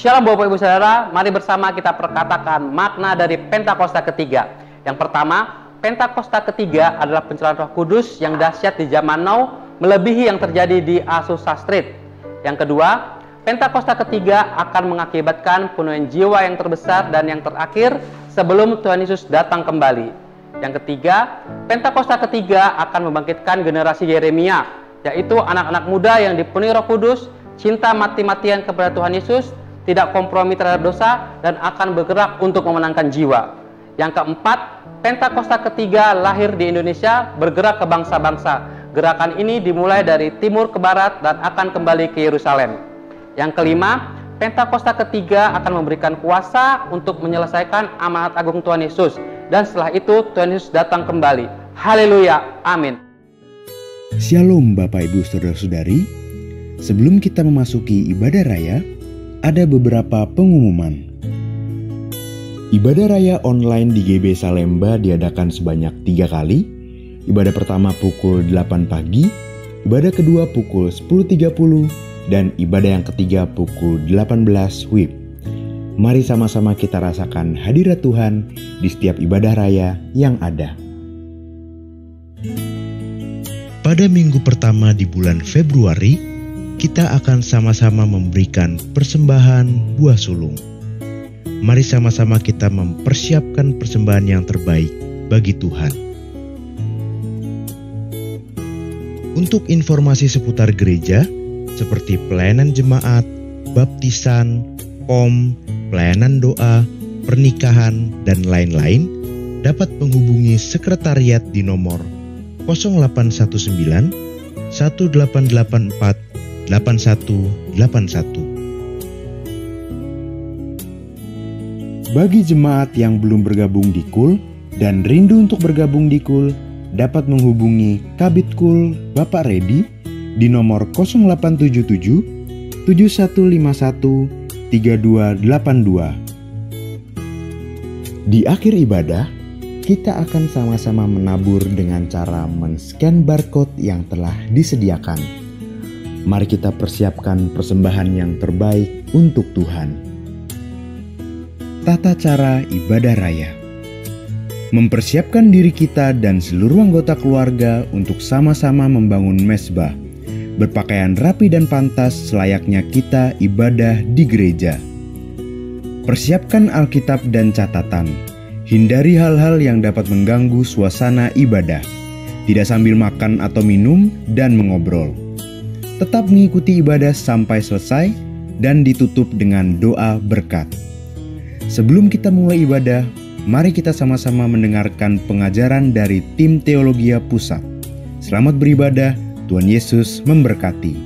Shalom Bapak Ibu Saudara, mari bersama kita perkatakan makna dari Pentakosta ketiga. Yang pertama, Pentakosta ketiga adalah pencurahan Roh Kudus yang dahsyat di zaman now, melebihi yang terjadi di Azusa Street. Yang kedua, Pentakosta ketiga akan mengakibatkan penuaian jiwa yang terbesar dan yang terakhir sebelum Tuhan Yesus datang kembali. Yang ketiga, Pentakosta ketiga akan membangkitkan generasi Yeremia, yaitu anak-anak muda yang dipenuhi Roh Kudus, cinta mati-matian kepada Tuhan Yesus, tidak kompromi terhadap dosa, dan akan bergerak untuk memenangkan jiwa. Yang keempat, Pentakosta ketiga lahir di Indonesia, bergerak ke bangsa-bangsa. Gerakan ini dimulai dari timur ke barat dan akan kembali ke Yerusalem. Yang kelima, Pentakosta ketiga akan memberikan kuasa untuk menyelesaikan amanat agung Tuhan Yesus. Dan setelah itu Tuhan Yesus datang kembali. Haleluya, amin. Shalom Bapak Ibu Saudara-saudari. Sebelum kita memasuki ibadah raya, ada beberapa pengumuman. Ibadah raya online di GB Salemba diadakan sebanyak 3 kali. Ibadah pertama pukul 8 pagi, ibadah kedua pukul 10.30, dan ibadah yang ketiga pukul 18 WIB. Mari sama-sama kita rasakan hadirat Tuhan di setiap ibadah raya yang ada. Pada minggu pertama di bulan Februari, kita akan sama-sama memberikan persembahan buah sulung. Mari sama-sama kita mempersiapkan persembahan yang terbaik bagi Tuhan. Untuk informasi seputar gereja, seperti pelayanan jemaat, baptisan, pelayanan doa, pernikahan, dan lain-lain, dapat menghubungi sekretariat di nomor 0819 1884 8181. Bagi jemaat yang belum bergabung di KUL dan rindu untuk bergabung di KUL, dapat menghubungi Kabid KUL Bapak Redi di nomor 0877 7151 3282. Di akhir ibadah, kita akan sama-sama menabur dengan cara men-scan barcode yang telah disediakan. Mari kita persiapkan persembahan yang terbaik untuk Tuhan. Tata cara ibadah raya. Mempersiapkan diri kita dan seluruh anggota keluarga untuk sama-sama membangun mezbah, berpakaian rapi dan pantas selayaknya kita ibadah di gereja. Persiapkan Alkitab dan catatan. Hindari hal-hal yang dapat mengganggu suasana ibadah. Tidak sambil makan atau minum dan mengobrol. Tetap mengikuti ibadah sampai selesai dan ditutup dengan doa berkat. Sebelum kita mulai ibadah, mari kita sama-sama mendengarkan pengajaran dari tim Teologia Pusat. Selamat beribadah, Tuhan Yesus memberkati.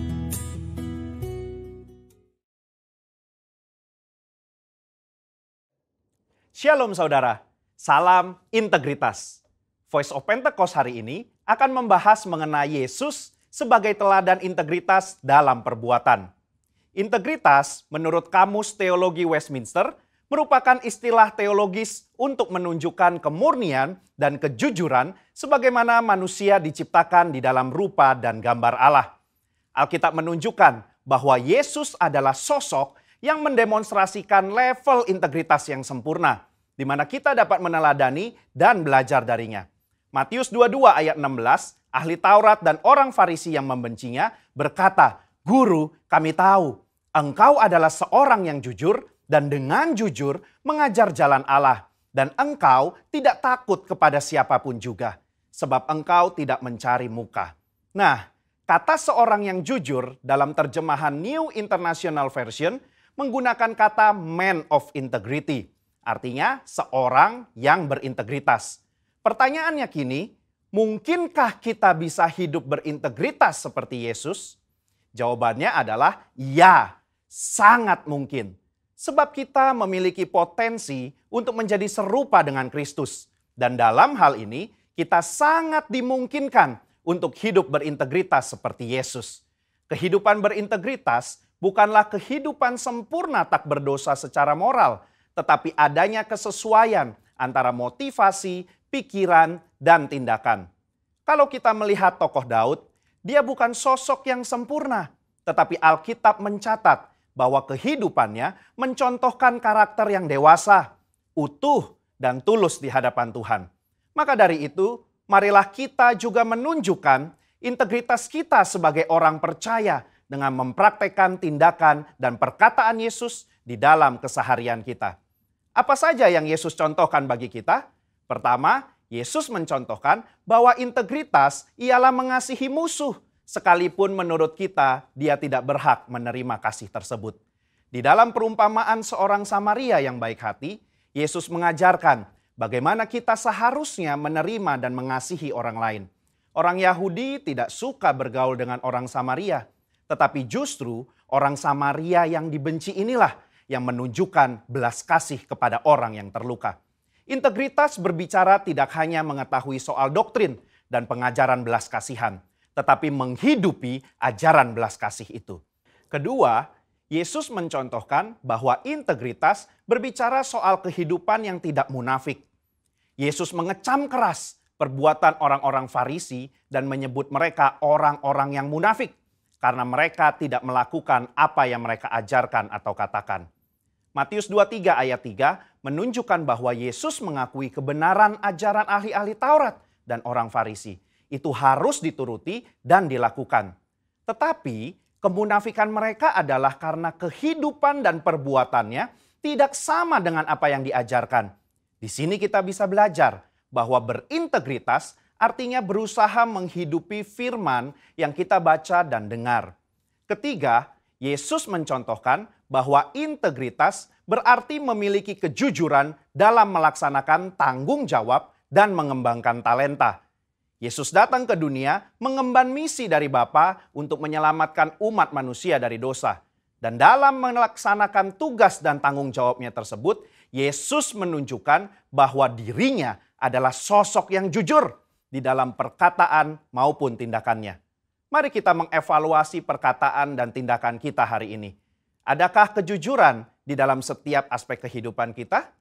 Shalom saudara, salam integritas. Voice of Pentecost hari ini akan membahas mengenai Yesus sebagai teladan integritas dalam perbuatan. Integritas menurut Kamus Teologi Westminster merupakan istilah teologis untuk menunjukkan kemurnian dan kejujuran sebagaimana manusia diciptakan di dalam rupa dan gambar Allah. Alkitab menunjukkan bahwa Yesus adalah sosok yang mendemonstrasikan level integritas yang sempurna, di mana kita dapat meneladani dan belajar darinya. Matius 22 ayat 16, ahli Taurat dan orang Farisi yang membencinya berkata, "Guru, kami tahu, engkau adalah seorang yang jujur dan dengan jujur mengajar jalan Allah. Dan engkau tidak takut kepada siapapun juga, sebab engkau tidak mencari muka." Nah, kata seorang yang jujur dalam terjemahan New International Version menggunakan kata man of integrity. Artinya seorang yang berintegritas. Pertanyaannya kini, mungkinkah kita bisa hidup berintegritas seperti Yesus? Jawabannya adalah ya, sangat mungkin. Sebab kita memiliki potensi untuk menjadi serupa dengan Kristus. Dan dalam hal ini, kita sangat dimungkinkan untuk hidup berintegritas seperti Yesus. Kehidupan berintegritas bukanlah kehidupan sempurna tak berdosa secara moral, tetapi adanya kesesuaian antara motivasi, pikiran, dan tindakan. Kalau kita melihat tokoh Daud, dia bukan sosok yang sempurna, tetapi Alkitab mencatat bahwa kehidupannya mencontohkan karakter yang dewasa, utuh, dan tulus di hadapan Tuhan. Maka dari itu, marilah kita juga menunjukkan integritas kita sebagai orang percaya dengan mempraktekkan tindakan dan perkataan Yesus di dalam keseharian kita. Apa saja yang Yesus contohkan bagi kita? Pertama, Yesus mencontohkan bahwa integritas ialah mengasihi musuh, sekalipun menurut kita dia tidak berhak menerima kasih tersebut. Di dalam perumpamaan seorang Samaria yang baik hati, Yesus mengajarkan bagaimana kita seharusnya menerima dan mengasihi orang lain. Orang Yahudi tidak suka bergaul dengan orang Samaria, tetapi justru orang Samaria yang dibenci inilah yang menunjukkan belas kasih kepada orang yang terluka. Integritas berbicara tidak hanya mengetahui soal doktrin dan pengajaran belas kasihan, tetapi menghidupi ajaran belas kasih itu. Kedua, Yesus mencontohkan bahwa integritas berbicara soal kehidupan yang tidak munafik. Yesus mengecam keras perbuatan orang-orang Farisi dan menyebut mereka orang-orang yang munafik karena mereka tidak melakukan apa yang mereka ajarkan atau katakan. Matius 23 ayat 3 menunjukkan bahwa Yesus mengakui kebenaran ajaran ahli-ahli Taurat dan orang Farisi. Itu harus dituruti dan dilakukan. Tetapi kemunafikan mereka adalah karena kehidupan dan perbuatannya tidak sama dengan apa yang diajarkan. Di sini kita bisa belajar bahwa berintegritas artinya berusaha menghidupi firman yang kita baca dan dengar. Ketiga, Yesus mencontohkan bahwa integritas berarti memiliki kejujuran dalam melaksanakan tanggung jawab dan mengembangkan talenta. Yesus datang ke dunia mengemban misi dari Bapa untuk menyelamatkan umat manusia dari dosa. Dan dalam melaksanakan tugas dan tanggung jawabnya tersebut, Yesus menunjukkan bahwa dirinya adalah sosok yang jujur di dalam perkataan maupun tindakannya. Mari kita mengevaluasi perkataan dan tindakan kita hari ini. Adakah kejujuran di dalam setiap aspek kehidupan kita?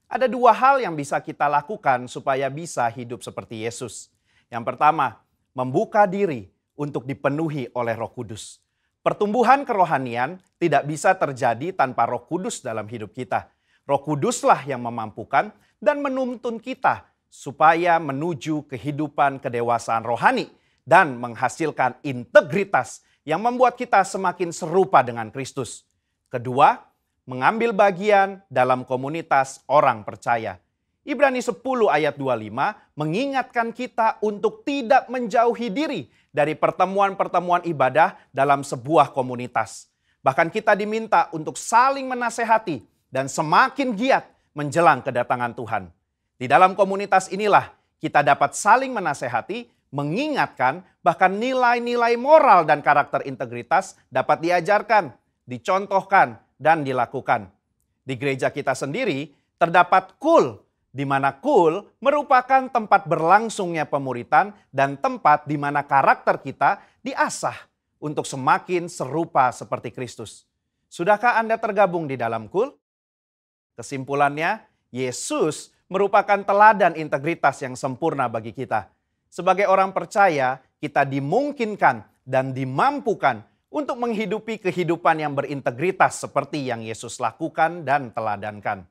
Ada dua hal yang bisa kita lakukan supaya bisa hidup seperti Yesus. Yang pertama, membuka diri untuk dipenuhi oleh Roh Kudus. Pertumbuhan kerohanian tidak bisa terjadi tanpa Roh Kudus dalam hidup kita. Roh Kuduslah yang memampukan dan menuntun kita supaya menuju kehidupan kedewasaan rohani dan menghasilkan integritas yang membuat kita semakin serupa dengan Kristus. Kedua, mengambil bagian dalam komunitas orang percaya. Ibrani 10 ayat 25 mengingatkan kita untuk tidak menjauhi diri dari pertemuan-pertemuan ibadah dalam sebuah komunitas. Bahkan kita diminta untuk saling menasehati dan semakin giat menjelang kedatangan Tuhan. Di dalam komunitas inilah kita dapat saling menasehati, mengingatkan, bahkan nilai-nilai moral dan karakter integritas dapat diajarkan, dicontohkan, dan dilakukan. Di gereja kita sendiri terdapat KUL, di mana KUL merupakan tempat berlangsungnya pemuritan dan tempat di mana karakter kita diasah untuk semakin serupa seperti Kristus. Sudahkah Anda tergabung di dalam KUL? Kesimpulannya, Yesus merupakan teladan integritas yang sempurna bagi kita. Sebagai orang percaya, kita dimungkinkan dan dimampukan untuk menghidupi kehidupan yang berintegritas seperti yang Yesus lakukan dan teladankan.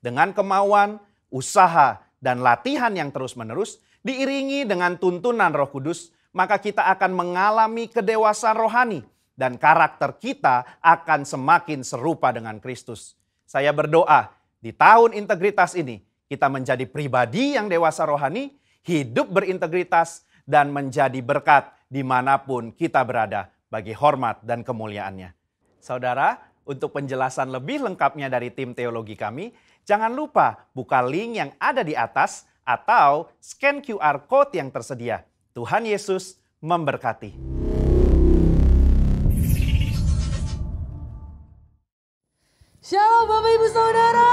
Dengan kemauan, usaha, dan latihan yang terus-menerus, diiringi dengan tuntunan Roh Kudus, maka kita akan mengalami kedewasaan rohani dan karakter kita akan semakin serupa dengan Kristus. Saya berdoa, di tahun integritas ini, kita menjadi pribadi yang dewasa rohani, hidup berintegritas, dan menjadi berkat dimanapun kita berada bagi hormat dan kemuliaannya. Saudara, untuk penjelasan lebih lengkapnya dari tim teologi kami, jangan lupa buka link yang ada di atas atau scan QR Code yang tersedia. Tuhan Yesus memberkati. Shalom Bapak Ibu Saudara.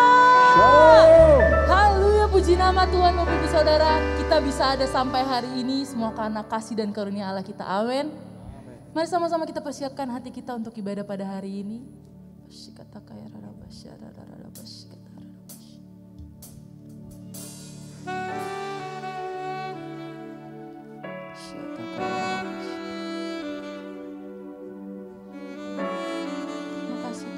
Shalom. Haleluya, puji nama Tuhan Bapak Ibu Saudara. Kita bisa ada sampai hari ini semua karena kasih dan karunia Allah kita. Amin. Mari sama-sama kita persiapkan hati kita untuk ibadah pada hari ini. Terima kasih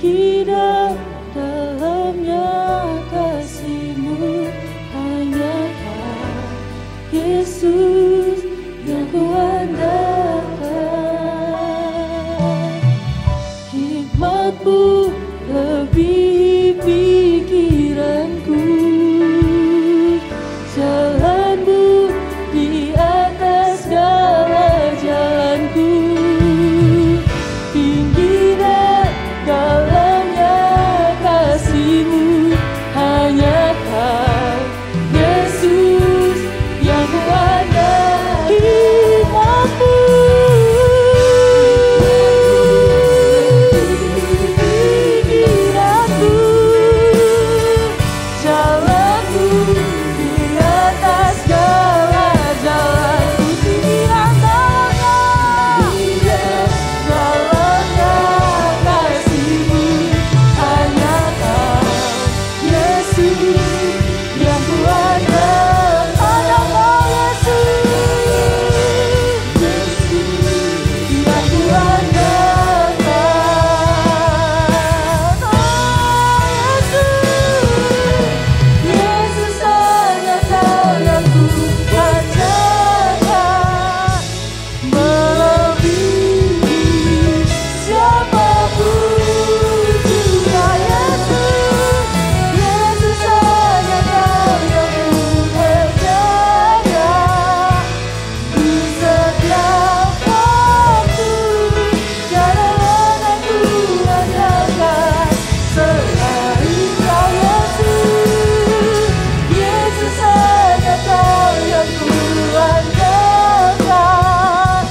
tinggi dan dalamnya kasih-Mu, hanya Kau Yesus yang kuandalkan. Hikmat-Mu lebih pikiranku, jalan-Mu di atas segala jalanku, tinggi dan dalamnya kasih-Mu, hanya Kau Yesus yang kuandalkan. Hikmat-Mu pikiranku, jalanku di atas segala jalanku, tinggi dan dalamnya kasih-Mu, hanya Kau Yesus yang kuandalkan. Hanya Kau Yesus yang kuandalkan. Yesus hanya Kau yang kupercaya, melebihi siapapun juga. Yesus hanya Kau yang kupercaya, di setiap waktu tiada lain aku andalkan selain Kau Yesus. Yesus hanya Kau yang kuandalkan,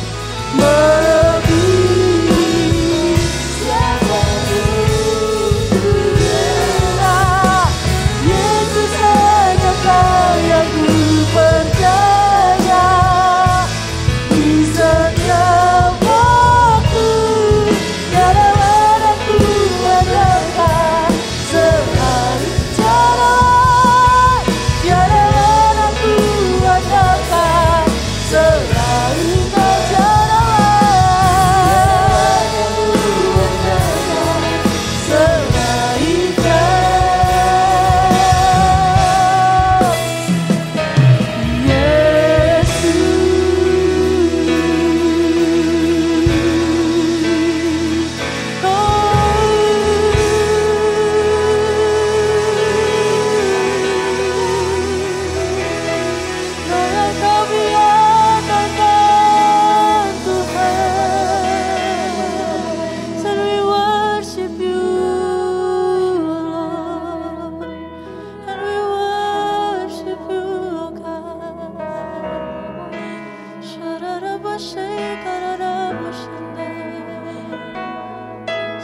melebihi siapapun juga. Yesus hanya Kau yang kupercaya, di setiap waktu tiada lain aku andalkan selain tiada lain aku andalkan selain Kau, tiada lain aku andalkan selain Kau Kau biarkan Tuhan. So we worship You, Lord, and we worship You, oh God.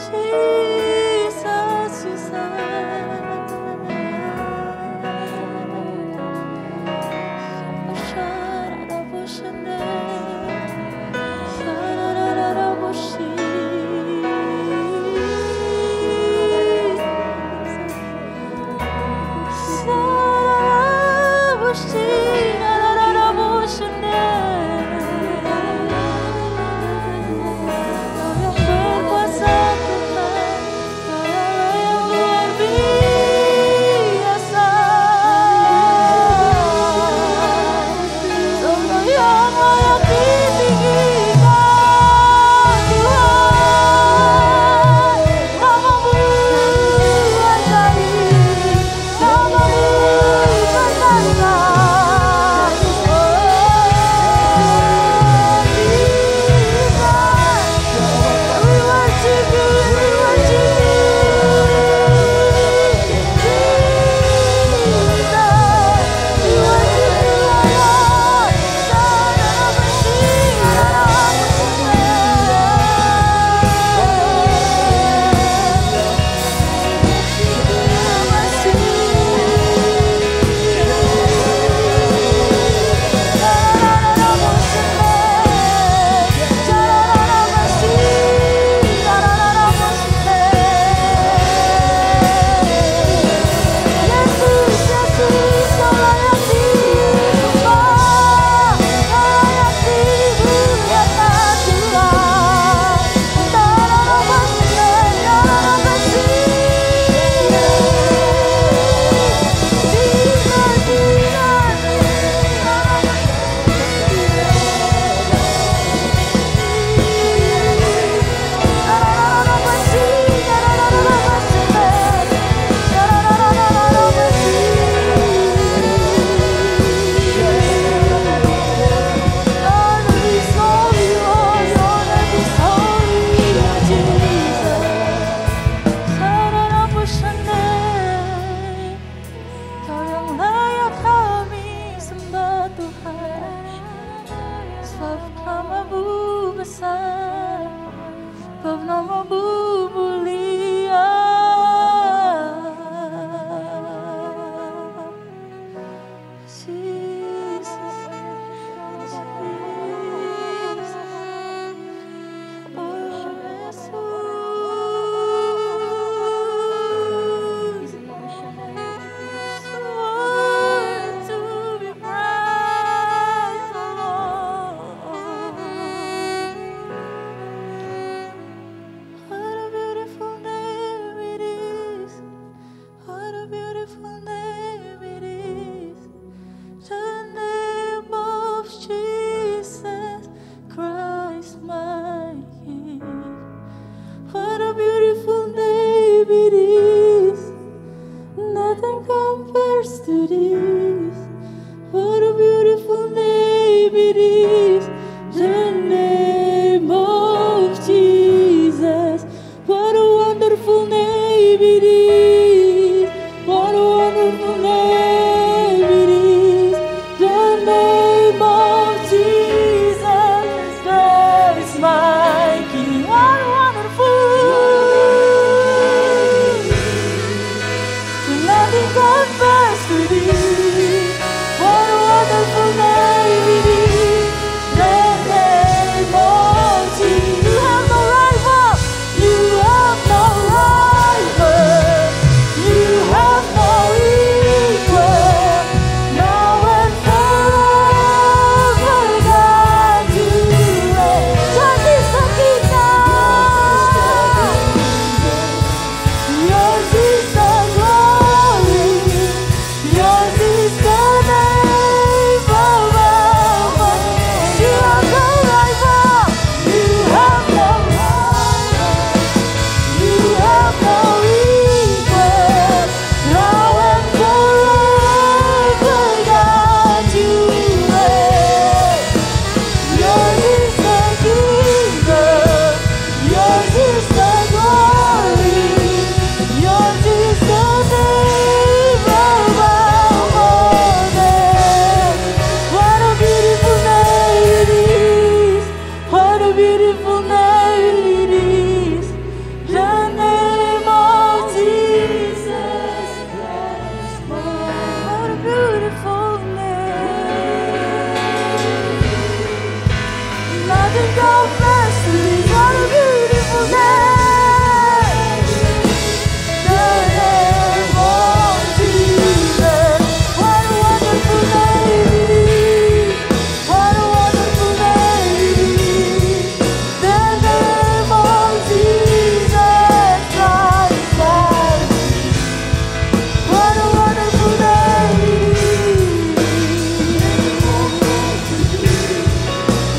Jesus, Berkuasa Tuhan. to this. What a beautiful name it is, the name of Jesus. What a wonderful name it is. What a wonderful name it is, the name of Jesus. There is my King. What a wonderful. Nothing compares to this. What a wonderful name it is, the name of Jesus. You have no rival. You have no rival. You have no equal. Now and forever, God, you reign. Yours is the kingdom. Yours is the glory. Yours is the name above all. You have no rival. You have no rival. You have no equal. Now and forever, God, you reign. Yours is the kingdom. Yours is the glory. Yours is the name above all names. What a beautiful name it is. What a beautiful name it is. The name of Jesus Christ. What a beautiful name. Nothing compares to this. What a beautiful name. The name of Jesus. What a wonderful name it is. What a wonderful name it is. The name of Jesus Christ. What a wonderful name it is.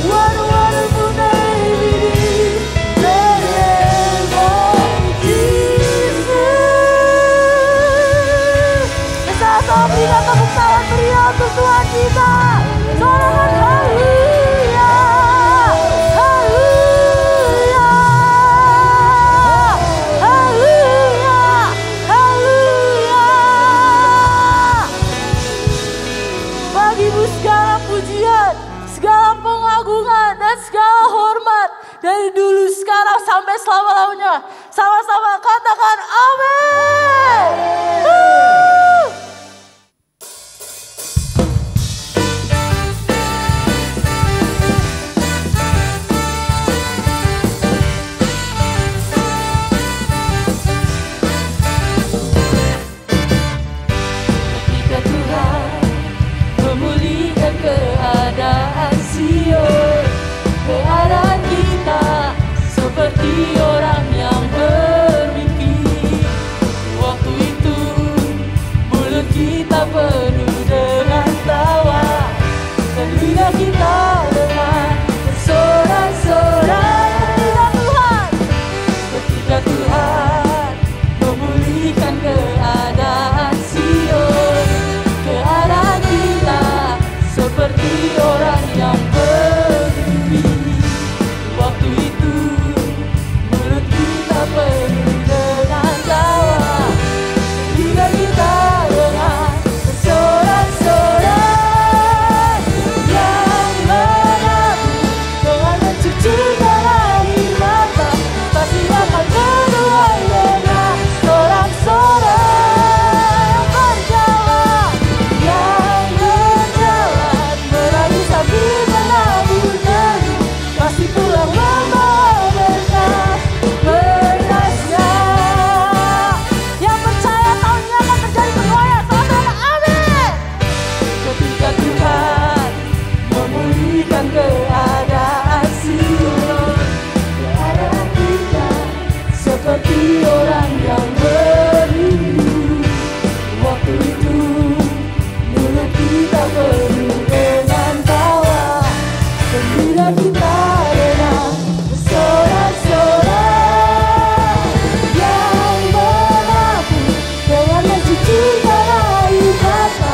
What a wonderful name it is, the name of Jesus. Kita sama berikan tepuk tangan meriah untuk Tuhan kita. Sorangan haleluya, haleluya, haleluya, haleluya. Bagimu segala pujian, segala pengagungan, dan segala hormat dari dulu, sekarang, sampai selama-lamanya. Sama-sama katakan amin. Ketika Tuhan memulihkan keadaan Sion, keadaan kita seperti orang yang bermimpi. Waktu itu mulut kita penuh dengan tawa, dan lidah kita dengan sorak-sorai. Ketika Tuhan memulihkan keadaan Sion, keadaan kita seperti orang yang bermimpi. Waktu itu mulut kita penuh dengan tawa, lidah kita dengan sorak-sorai. Yang menabur dengan mencucurkan air mata, pasti akan menuai dengan sorak-sorai. Yang berjalan, yang berjalan, merayu sambil menabur teduh, pasti pulang membawa berkas, berkasnya. Yang percaya tahun ini akan terjadi penuaian, sama-sama amin. Ketika Tuhan memulihkan keadaan Sion, keadaan kita seperti orang yang berindu. Waktu itu mulut kita penuh dengan tawa, dan lidah kita dengan sorak-sorai. Yang menabur dengan mencucurkan air mata,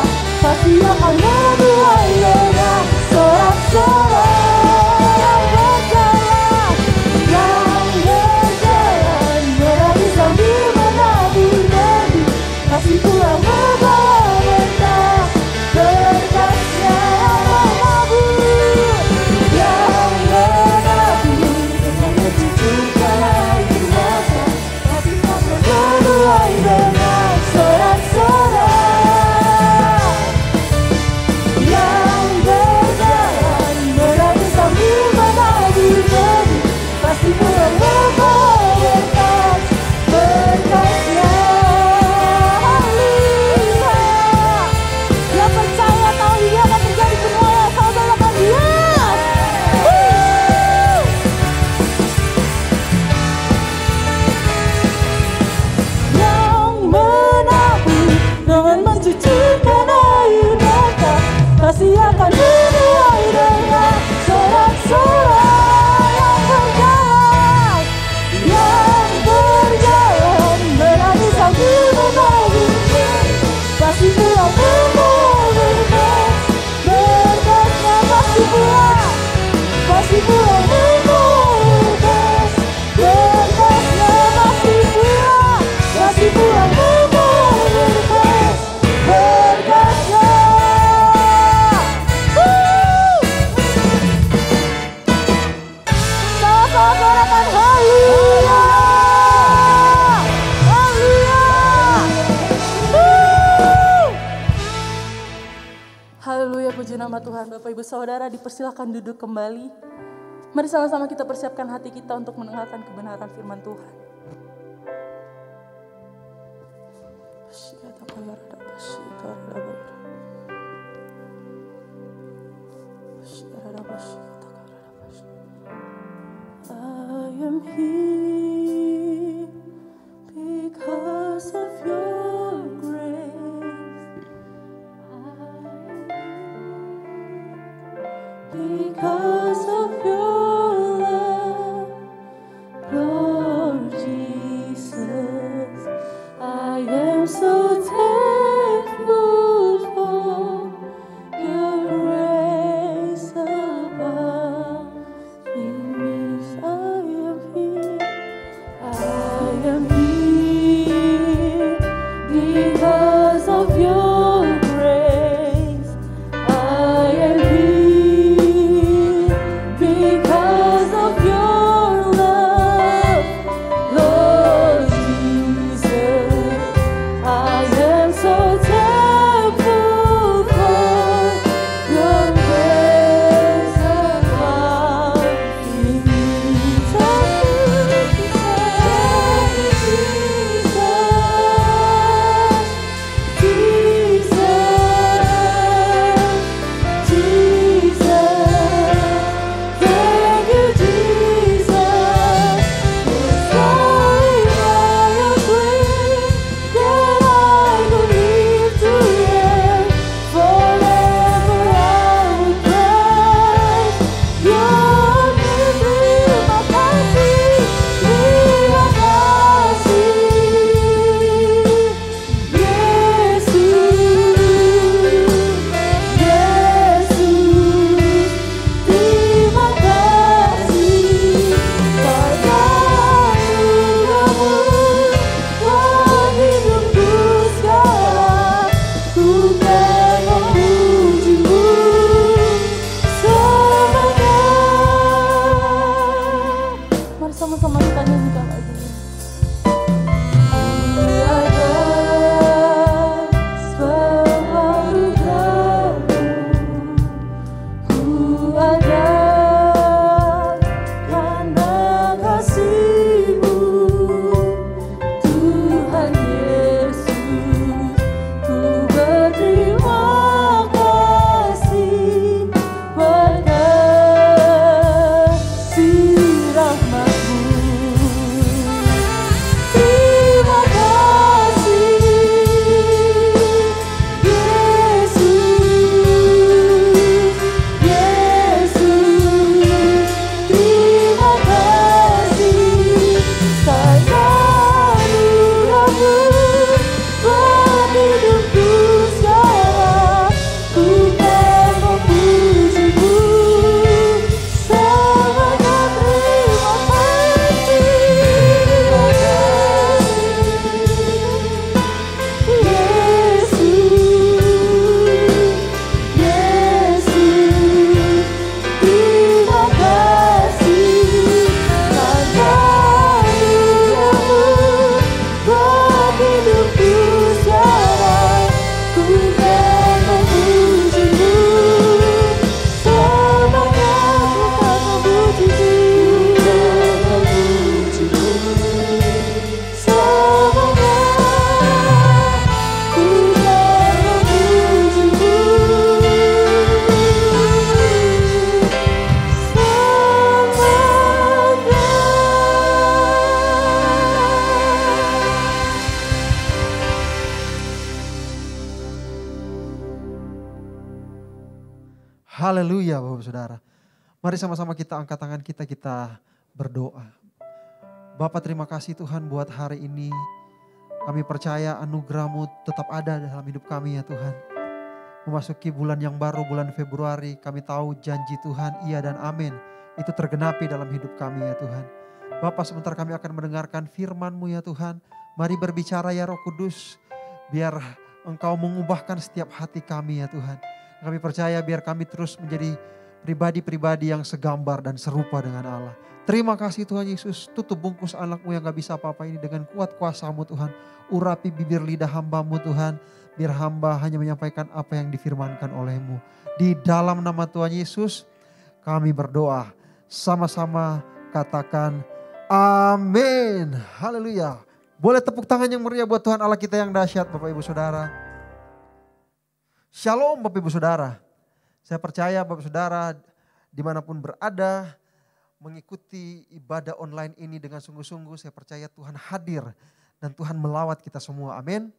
Bapak Ibu Saudara, dipersilakan duduk kembali. Mari sama-sama kita persiapkan hati kita untuk mendengarkan kebenaran firman Tuhan. I am here because of your grace. Because of your love, Lord Jesus, I am so thankful for your grace above me. I am here because of your grace. I am here because of your love, Lord Jesus. I am so thankful for your grace above me. Sama-sama kita nyanyikan lagi. Haleluya Bapak Saudara. Mari sama-sama kita angkat tangan kita berdoa. Bapak terima kasih Tuhan buat hari ini. Kami percaya anugerah-Mu tetap ada dalam hidup kami ya Tuhan. Memasuki bulan yang baru, bulan Februari, kami tahu janji Tuhan iya dan amin. Itu tergenapi dalam hidup kami ya Tuhan. Bapak sebentar kami akan mendengarkan firman-Mu ya Tuhan. Mari berbicara ya Roh Kudus. Biar Engkau mengubahkan setiap hati kami ya Tuhan. Kami percaya biar kami terus menjadi pribadi-pribadi yang segambar dan serupa dengan Allah. Terima kasih Tuhan Yesus, tutup bungkus anakmu yang gak bisa apa-apa ini dengan kuat kuasa-Mu Tuhan. Urapi bibir lidah hamba-Mu Tuhan, biar hamba hanya menyampaikan apa yang difirmankan oleh-Mu. Di dalam nama Tuhan Yesus kami berdoa, sama-sama katakan amin. Haleluya. Boleh tepuk tangan yang meriah buat Tuhan Allah kita yang dahsyat, Bapak Ibu Saudara. Shalom Bapak Ibu Saudara. Saya percaya Bapak Saudara dimanapun berada, mengikuti ibadah online ini dengan sungguh-sungguh, saya percaya Tuhan hadir dan Tuhan melawat kita semua. Amin.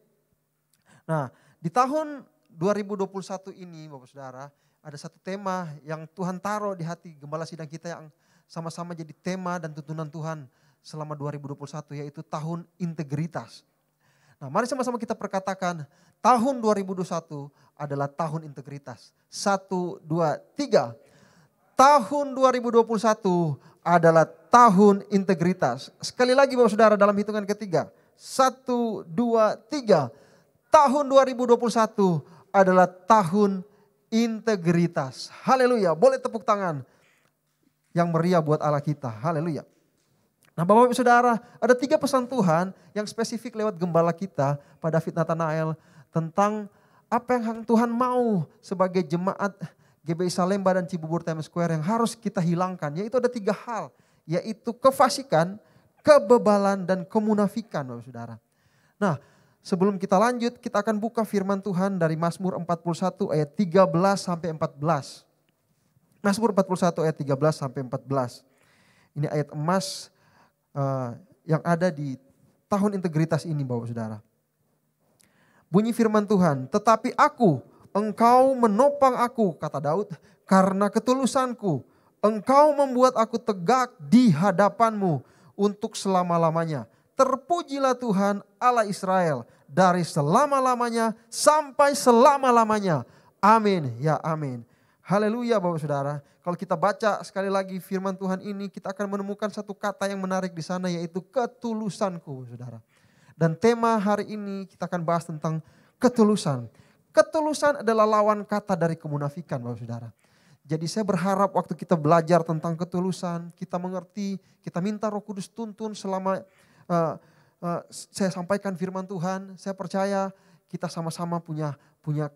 Nah, di tahun 2021 ini Bapak Saudara, ada satu tema yang Tuhan taruh di hati gembala sidang kita yang sama-sama jadi tema dan tuntunan Tuhan selama 2021, yaitu tahun integritas. Nah, mari sama-sama kita perkatakan, tahun 2021 adalah tahun integritas. 1, 2, 3. Tahun 2021 adalah tahun integritas. Sekali lagi Bapak Saudara dalam hitungan ketiga. 1, 2, 3. Tahun 2021 adalah tahun integritas. Haleluya. Boleh tepuk tangan yang meriah buat Allah kita. Haleluya. Nah Bapak Ibu Saudara, ada 3 pesan Tuhan yang spesifik lewat gembala kita pada David Nathanael tentang apa yang Tuhan mau sebagai jemaat GBI Salemba dan Cibubur Times Square yang harus kita hilangkan. Yaitu ada 3 hal, yaitu kefasikan, kebebalan, dan kemunafikan Bapak Saudara. Nah sebelum kita lanjut, kita akan buka firman Tuhan dari Mazmur 41 ayat 13 sampai 14. Mazmur 41 ayat 13 sampai 14. Ini ayat emas yang ada di tahun integritas ini Bapak Saudara. Bunyi firman Tuhan, tetapi aku, engkau menopang aku, kata Daud, karena ketulusanku. Engkau membuat aku tegak di hadapanmu untuk selama-lamanya. Terpujilah Tuhan Allah Israel dari selama-lamanya sampai selama-lamanya. Amin, ya amin. Haleluya Bapak Saudara. Kalau kita baca sekali lagi firman Tuhan ini, kita akan menemukan satu kata yang menarik di sana, yaitu ketulusanku Saudara. Dan tema hari ini kita akan bahas tentang ketulusan. Ketulusan adalah lawan kata dari kemunafikan Bapak Saudara. Jadi saya berharap waktu kita belajar tentang ketulusan, kita mengerti, kita minta Roh Kudus tuntun selama saya sampaikan firman Tuhan. Saya percaya kita sama-sama punya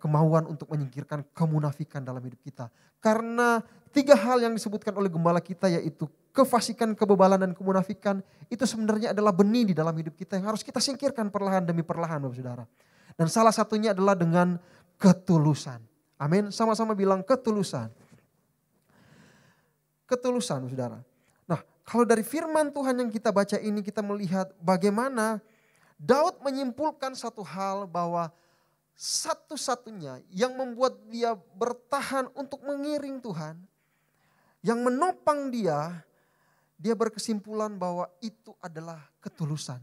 kemauan untuk menyingkirkan kemunafikan dalam hidup kita. Karena 3 hal yang disebutkan oleh gembala kita, yaitu kefasikan, kebebalan, dan kemunafikan, itu sebenarnya adalah benih di dalam hidup kita yang harus kita singkirkan perlahan demi perlahan Bapak Saudara. Dan salah satunya adalah dengan ketulusan. Amin. Sama-sama bilang ketulusan. Ketulusan Saudara. Nah kalau dari firman Tuhan yang kita baca ini, kita melihat bagaimana Daud menyimpulkan satu hal, bahwa satu-satunya yang membuat dia bertahan untuk mengiring Tuhan, yang menopang dia berkesimpulan bahwa itu adalah ketulusan.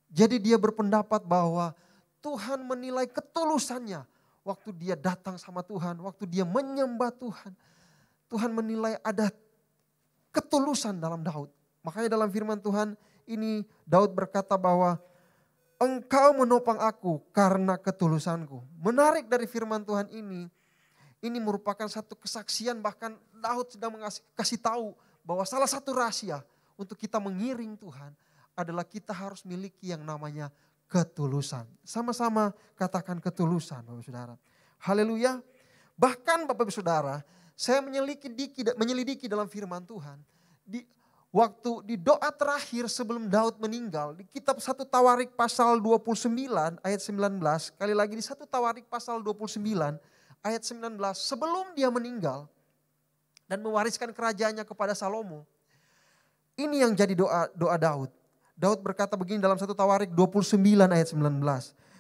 Jadi dia berpendapat bahwa Tuhan menilai ketulusannya waktu dia datang sama Tuhan, waktu dia menyembah Tuhan. Tuhan menilai ada ketulusan dalam Daud. Makanya dalam firman Tuhan ini Daud berkata bahwa engkau menopang aku karena ketulusanku. Menarik dari firman Tuhan ini merupakan satu kesaksian, bahkan Daud sedang kasih tahu bahwa salah satu rahasia untuk kita mengiring Tuhan adalah kita harus miliki yang namanya ketulusan. Sama-sama katakan ketulusan Bapak Saudara. Haleluya. Bahkan Bapak Saudara, saya menyelidiki dalam firman Tuhan. Waktu di doa terakhir sebelum Daud meninggal, di kitab 1 Tawarik pasal 29 ayat 19, kali lagi di 1 Tawarik pasal 29 ayat 19, sebelum dia meninggal dan mewariskan kerajaannya kepada Salomo. Ini yang jadi doa Daud. Daud berkata begini dalam 1 Tawarik 29 ayat 19.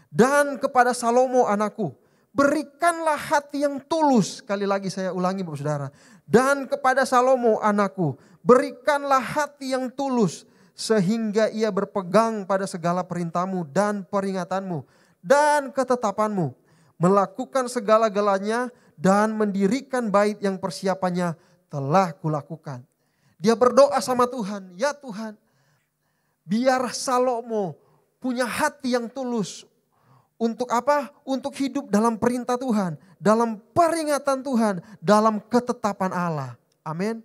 Dan kepada Salomo anakku, berikanlah hati yang tulus. Sekali lagi saya ulangi Bapak Saudara. Dan kepada Salomo anakku, berikanlah hati yang tulus. Sehingga ia berpegang pada segala perintahmu dan peringatanmu. Dan ketetapanmu. Melakukan segala-galanya dan mendirikan bait yang persiapannya telah kulakukan. Dia berdoa sama Tuhan, ya Tuhan, biar Salomo punya hati yang tulus Untuk apa? Untuk hidup dalam perintah Tuhan, dalam peringatan Tuhan, dalam ketetapan Allah. Amin.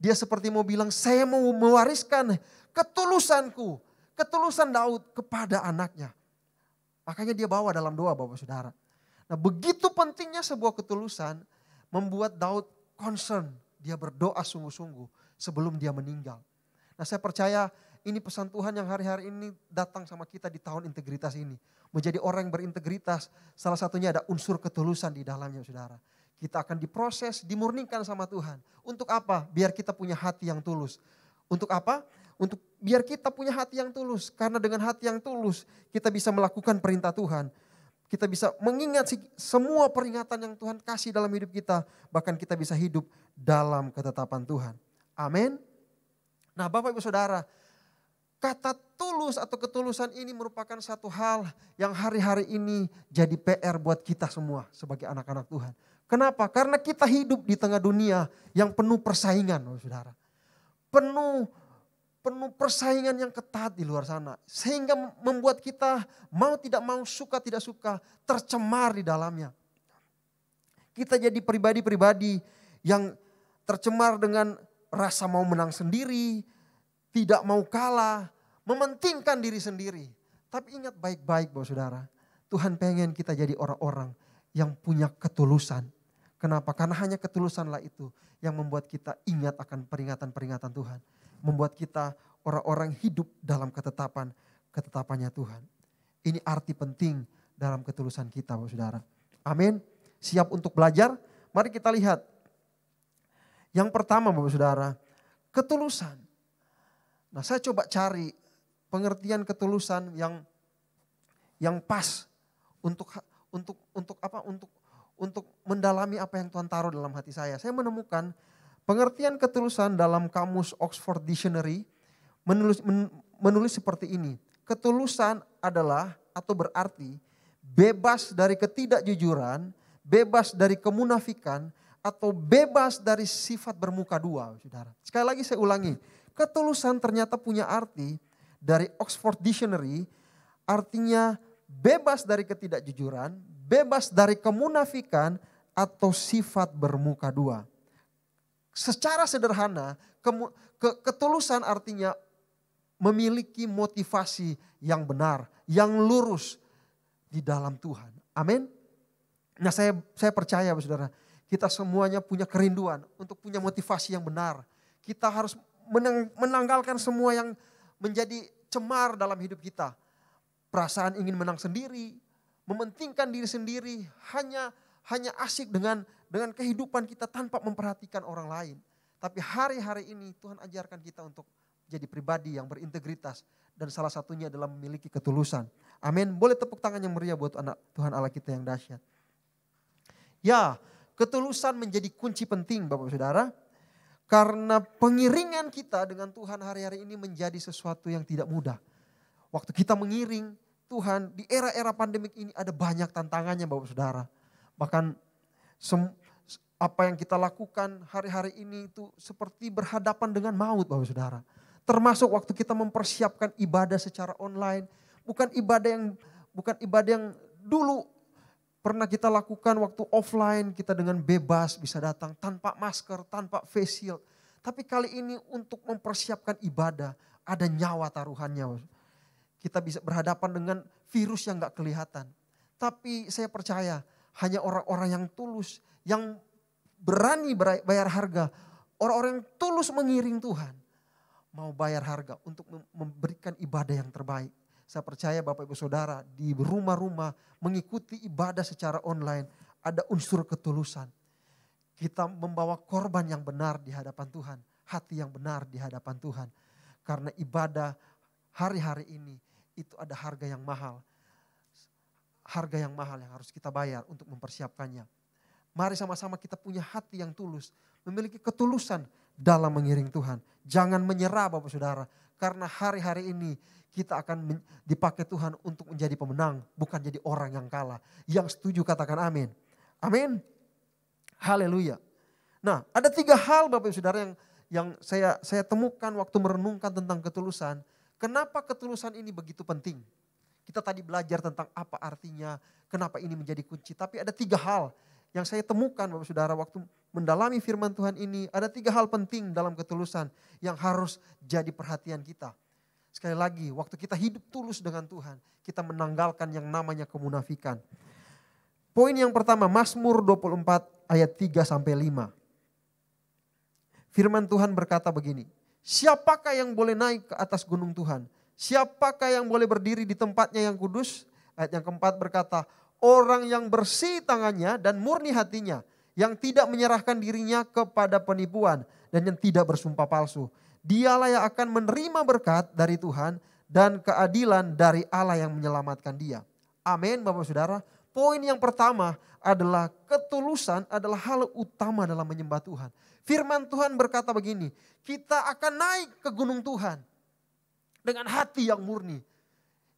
Dia seperti mau bilang, saya mau mewariskan ketulusanku, ketulusan Daud kepada anaknya. Makanya dia bawa dalam doa Bapak Saudara. Nah begitu pentingnya sebuah ketulusan membuat Daud concern. Dia berdoa sungguh-sungguh sebelum dia meninggal. Nah saya percaya ini pesan Tuhan yang hari-hari ini datang sama kita di tahun integritas ini. Menjadi orang yang berintegritas, salah satunya ada unsur ketulusan di dalamnya saudara. Kita akan diproses, dimurnikan sama Tuhan. Untuk apa? Biar kita punya hati yang tulus. Untuk apa? Untuk biar kita punya hati yang tulus. Karena dengan hati yang tulus kita bisa melakukan perintah Tuhan. Kita bisa mengingat semua peringatan yang Tuhan kasih dalam hidup kita. Bahkan kita bisa hidup dalam ketetapan Tuhan. Amin. Nah Bapak Ibu Saudara, kata tulus atau ketulusan ini merupakan satu hal yang hari-hari ini jadi PR buat kita semua sebagai anak-anak Tuhan. Kenapa? Karena kita hidup di tengah dunia yang penuh persaingan, saudara. Penuh persaingan yang ketat di luar sana. Sehingga membuat kita mau tidak mau, suka tidak suka, tercemar di dalamnya. Kita jadi pribadi-pribadi yang tercemar dengan rasa mau menang sendiri, tidak mau kalah, mementingkan diri sendiri. Tapi ingat baik-baik Bapak Saudara, Tuhan pengen kita jadi orang-orang yang punya ketulusan. Kenapa? Karena hanya ketulusanlah itu yang membuat kita ingat akan peringatan-peringatan Tuhan. Membuat kita orang-orang hidup dalam ketetapannya Tuhan. Ini arti penting dalam ketulusan kita Bapak Saudara. Amin. Siap untuk belajar? Mari kita lihat. Yang pertama Bapak Saudara, ketulusan. Nah saya coba cari pengertian ketulusan yang pas untuk mendalami apa yang Tuhan taruh dalam hati saya. Saya menemukan pengertian ketulusan dalam kamus Oxford Dictionary menulis seperti ini. Ketulusan adalah atau berarti bebas dari ketidakjujuran, bebas dari kemunafikan, atau bebas dari sifat bermuka dua. Saudara. Sekali lagi saya ulangi. Ketulusan ternyata punya arti dari Oxford Dictionary, artinya bebas dari ketidakjujuran, bebas dari kemunafikan, atau sifat bermuka dua. Secara sederhana, ketulusan artinya memiliki motivasi yang benar, yang lurus di dalam Tuhan. Amin. Nah saya percaya saudara, kita semuanya punya kerinduan untuk punya motivasi yang benar. Kita harus menanggalkan semua yang menjadi cemar dalam hidup kita. Perasaan ingin menang sendiri, mementingkan diri sendiri, hanya asik dengan kehidupan kita tanpa memperhatikan orang lain. Tapi hari-hari ini Tuhan ajarkan kita untuk jadi pribadi yang berintegritas. Dan salah satunya adalah memiliki ketulusan. Amin. Boleh tepuk tangan yang meriah buat anak Tuhan Allah kita yang dahsyat. Ya, ketulusan menjadi kunci penting Bapak Saudara. Karena pengiringan kita dengan Tuhan hari-hari ini menjadi sesuatu yang tidak mudah. Waktu kita mengiring Tuhan di era-era pandemik ini ada banyak tantangannya Bapak Saudara. Bahkan apa yang kita lakukan hari-hari ini itu seperti berhadapan dengan maut Bapak Saudara. Termasuk waktu kita mempersiapkan ibadah secara online. Bukan ibadah yang dulu pernah kita lakukan waktu offline, kita dengan bebas bisa datang tanpa masker, tanpa face shield. Tapi kali ini untuk mempersiapkan ibadah ada nyawa taruhannya. Kita bisa berhadapan dengan virus yang gak kelihatan. Tapi saya percaya hanya orang-orang yang tulus, yang berani bayar harga. Orang-orang yang tulus mengiring Tuhan. Mau bayar harga untuk memberikan ibadah yang terbaik. Saya percaya Bapak Ibu Saudara di rumah-rumah mengikuti ibadah secara online ada unsur ketulusan. Kita membawa korban yang benar di hadapan Tuhan. Hati yang benar di hadapan Tuhan. Karena ibadah hari-hari ini itu ada harga yang mahal. Harga yang mahal yang harus kita bayar untuk mempersiapkannya. Mari sama-sama kita punya hati yang tulus. Memiliki ketulusan dalam mengiring Tuhan. Jangan menyerah Bapak Saudara. Karena hari-hari ini kita akan dipakai Tuhan untuk menjadi pemenang. Bukan jadi orang yang kalah. Yang setuju katakan amin. Amin. Haleluya. Nah ada 3 hal Bapak Saudara yang saya temukan waktu merenungkan tentang ketulusan. Kenapa ketulusan ini begitu penting? Kita tadi belajar tentang apa artinya, kenapa ini menjadi kunci. Tapi ada 3 hal yang saya temukan Bapak Saudara waktu mendalami firman Tuhan ini. Ada 3 hal penting dalam ketulusan yang harus jadi perhatian kita. Sekali lagi, waktu kita hidup tulus dengan Tuhan, kita menanggalkan yang namanya kemunafikan. Poin yang pertama, Mazmur 24 ayat 3-5. Firman Tuhan berkata begini, siapakah yang boleh naik ke atas gunung Tuhan? Siapakah yang boleh berdiri di tempatnya yang kudus? Ayat yang keempat berkata, orang yang bersih tangannya dan murni hatinya, yang tidak menyerahkan dirinya kepada penipuan dan yang tidak bersumpah palsu. Dialah yang akan menerima berkat dari Tuhan dan keadilan dari Allah yang menyelamatkan dia. Amin Bapak Saudara. Poin yang pertama adalah ketulusan adalah hal utama dalam menyembah Tuhan. Firman Tuhan berkata begini, kita akan naik ke gunung Tuhan dengan hati yang murni.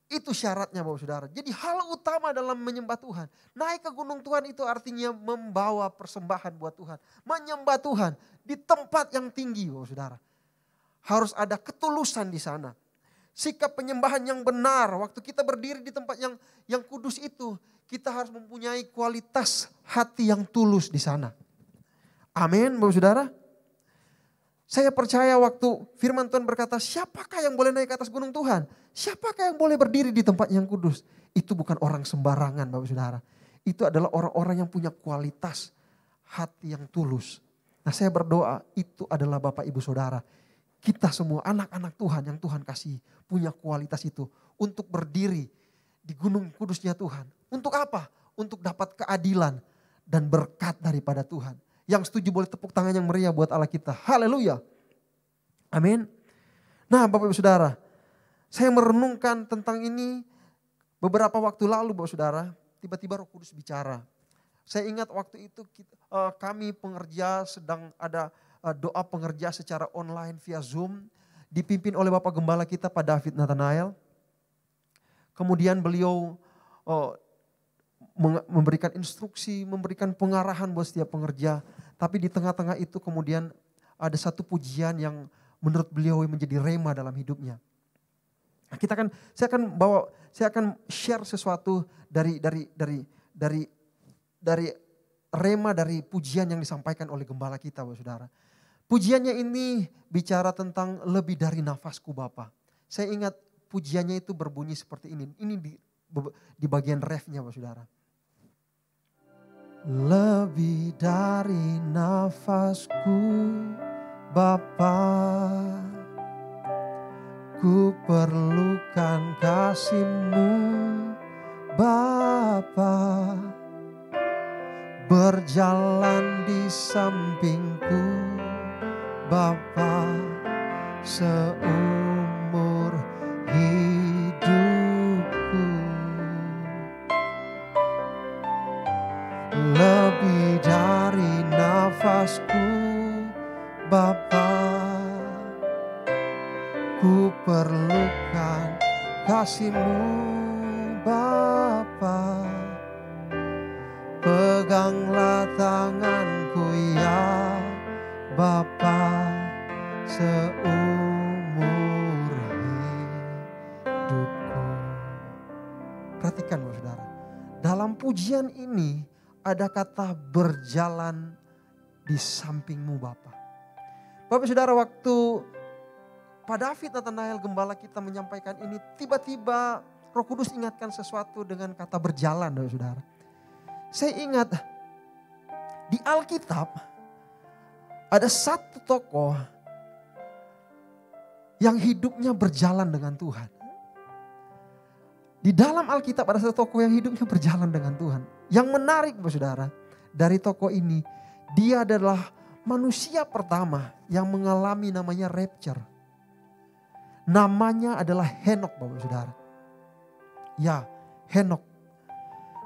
Itu syaratnya Bapak Saudara. Jadi hal utama dalam menyembah Tuhan. Naik ke gunung Tuhan itu artinya membawa persembahan buat Tuhan. Menyembah Tuhan di tempat yang tinggi Bapak Saudara. Harus ada ketulusan di sana. Sikap penyembahan yang benar. Waktu kita berdiri di tempat yang kudus itu. Kita harus mempunyai kualitas hati yang tulus di sana. Amin Bapak Saudara. Saya percaya waktu firman Tuhan berkata, siapakah yang boleh naik ke atas gunung Tuhan? Siapakah yang boleh berdiri di tempat yang kudus? Itu bukan orang sembarangan Bapak Saudara. Itu adalah orang-orang yang punya kualitas hati yang tulus. Nah saya berdoa itu adalah Bapak Ibu Saudara. Kita semua anak-anak Tuhan yang Tuhan kasih punya kualitas itu. Untuk berdiri di gunung kudusnya Tuhan. Untuk apa? Untuk dapat keadilan dan berkat daripada Tuhan. Yang setuju boleh tepuk tangan yang meriah buat Allah kita. Haleluya. Amin. Nah Bapak Ibu Saudara, saya merenungkan tentang ini beberapa waktu lalu Bapak Saudara. Tiba-tiba Roh Kudus bicara. Saya ingat waktu itu kami pengerja sedang ada doa pengerja secara online via Zoom. Dipimpin oleh Bapak Gembala kita Pak David Nathanael. Kemudian beliau memberikan instruksi, memberikan pengarahan buat setiap pengerja. Tapi di tengah-tengah itu kemudian ada satu pujian yang menurut beliau menjadi rema dalam hidupnya. Nah, saya akan share sesuatu dari rema dari pujian yang disampaikan oleh gembala kita, Bapak Saudara. Pujiannya ini bicara tentang lebih dari nafasku Bapa. Saya ingat pujiannya itu berbunyi seperti ini. Ini di bagian refnya Bapak Saudara. Lebih dari nafasku Bapa, ku perlukan kasih-Mu Bapa, berjalan di sampingku Bapa seumur hidupku. Lebih dari nafasku Bapa, ku perlukan kasih-Mu Bapa, peganglah tanganku ya Bapa seumur hidupku. Perhatikan Bapak Saudara, dalam pujian ini ada kata berjalan di samping-Mu Bapa. Bapak Saudara, waktu Pak David Nathanael gembala kita menyampaikan ini, tiba-tiba Roh Kudus ingatkan sesuatu dengan kata berjalan Bapak Saudara. Saya ingat di Alkitab ada satu tokoh yang hidupnya berjalan dengan Tuhan. Di dalam Alkitab ada satu tokoh yang hidupnya berjalan dengan Tuhan. Yang menarik Bapak Saudara, dari tokoh ini, dia adalah manusia pertama yang mengalami namanya rapture. Namanya adalah Henok Bapak Saudara. Ya, Henok.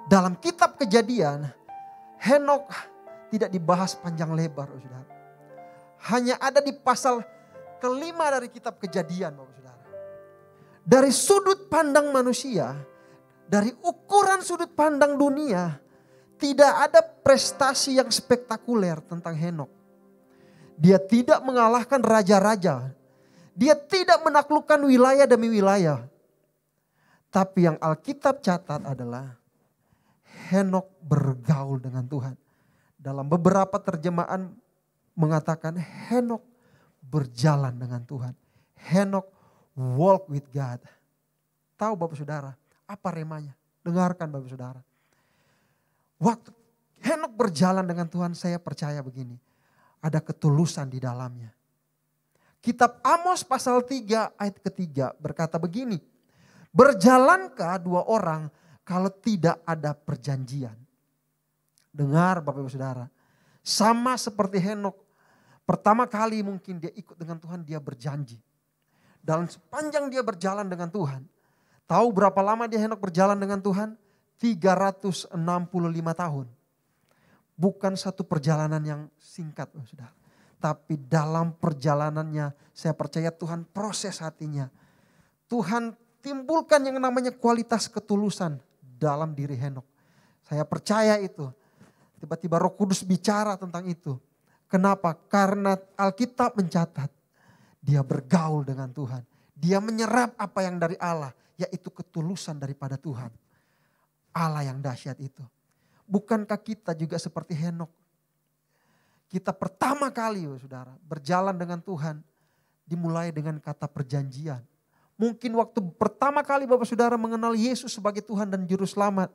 Dalam kitab Kejadian, Henok tidak dibahas panjang lebar Bapak Saudara. Hanya ada di pasal kelima dari kitab Kejadian Bapak Saudara. Dari sudut pandang manusia, dari ukuran sudut pandang dunia, tidak ada prestasi yang spektakuler tentang Henok. Dia tidak mengalahkan raja-raja. Dia tidak menaklukkan wilayah demi wilayah. Tapi yang Alkitab catat adalah Henokh bergaul dengan Tuhan. Dalam beberapa terjemahan mengatakan Henokh berjalan dengan Tuhan. Henokh walk with God. Tahu Bapak Saudara apa remanya? Dengarkan Bapak Saudara. Waktu Henokh berjalan dengan Tuhan, saya percaya begini. Ada ketulusan di dalamnya. Kitab Amos pasal 3 ayat ketiga berkata begini. Berjalankah dua orang kalau tidak ada perjanjian? Dengar Bapak Ibu Saudara. Sama seperti Henokh. Pertama kali mungkin dia ikut dengan Tuhan, dia berjanji. Dalam sepanjang dia berjalan dengan Tuhan. Tahu berapa lama dia Henokh berjalan dengan Tuhan? 365 tahun. Bukan satu perjalanan yang singkat Bapak Saudara. Tapi dalam perjalanannya saya percaya Tuhan proses hatinya. Tuhan timbulkan yang namanya kualitas ketulusan dalam diri Henokh. Saya percaya itu. Tiba-tiba Roh Kudus bicara tentang itu. Kenapa? Karena Alkitab mencatat. Dia bergaul dengan Tuhan. Dia menyerap apa yang dari Allah. Yaitu ketulusan daripada Tuhan. Allah yang dahsyat itu. Bukankah kita juga seperti Henokh? Kita pertama kali saudara berjalan dengan Tuhan. Dimulai dengan kata perjanjian. Mungkin waktu pertama kali Bapak Saudara mengenal Yesus sebagai Tuhan dan Juru Selamat.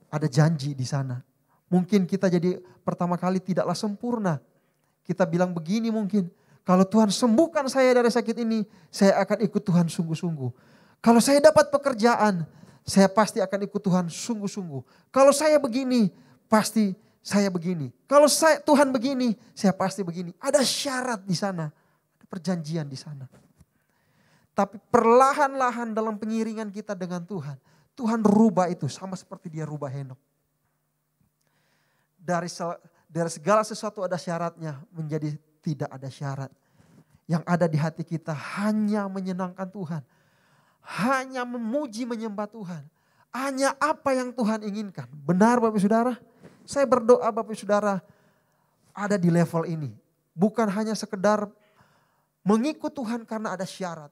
Ada janji di sana. Mungkin kita jadi pertama kali tidaklah sempurna. Kita bilang begini mungkin. Kalau Tuhan sembuhkan saya dari sakit ini, saya akan ikut Tuhan sungguh-sungguh. Kalau saya dapat pekerjaan, saya pasti akan ikut Tuhan sungguh-sungguh. Kalau saya begini, pasti saya begini. Kalau Tuhan begini, saya pasti begini. Ada syarat di sana. Ada perjanjian di sana. Tapi perlahan-lahan dalam pengiringan kita dengan Tuhan. Tuhan rubah itu sama seperti dia rubah Henokh. Dari segala sesuatu ada syaratnya menjadi tidak ada syarat. Yang ada di hati kita hanya menyenangkan Tuhan. Hanya memuji menyembah Tuhan. Hanya apa yang Tuhan inginkan. Benar Bapak Saudara? Saya berdoa Bapak Saudara ada di level ini. Bukan hanya sekedar mengikut Tuhan karena ada syarat.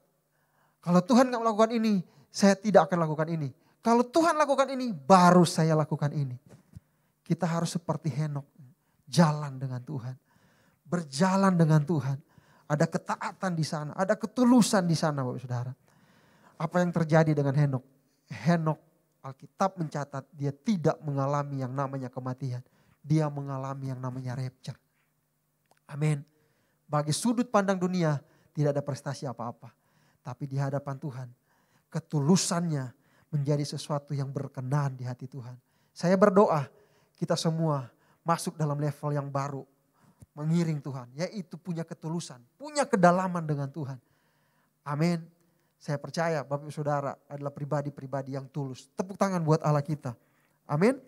Kalau Tuhan gak melakukan ini, saya tidak akan lakukan ini. Kalau Tuhan lakukan ini, baru saya lakukan ini. Kita harus seperti Henokh, jalan dengan Tuhan. Berjalan dengan Tuhan. Ada ketaatan di sana, ada ketulusan di sana Bapak Saudara. Apa yang terjadi dengan Henokh? Henokh, Alkitab mencatat dia tidak mengalami yang namanya kematian. Dia mengalami yang namanya rapture. Amin. Bagi sudut pandang dunia, tidak ada prestasi apa-apa. Tapi di hadapan Tuhan, ketulusannya menjadi sesuatu yang berkenan di hati Tuhan. Saya berdoa, kita semua masuk dalam level yang baru. Mengiring Tuhan, yaitu punya ketulusan, punya kedalaman dengan Tuhan. Amin. Saya percaya Bapak Saudara adalah pribadi-pribadi yang tulus. Tepuk tangan buat Allah kita. Amin.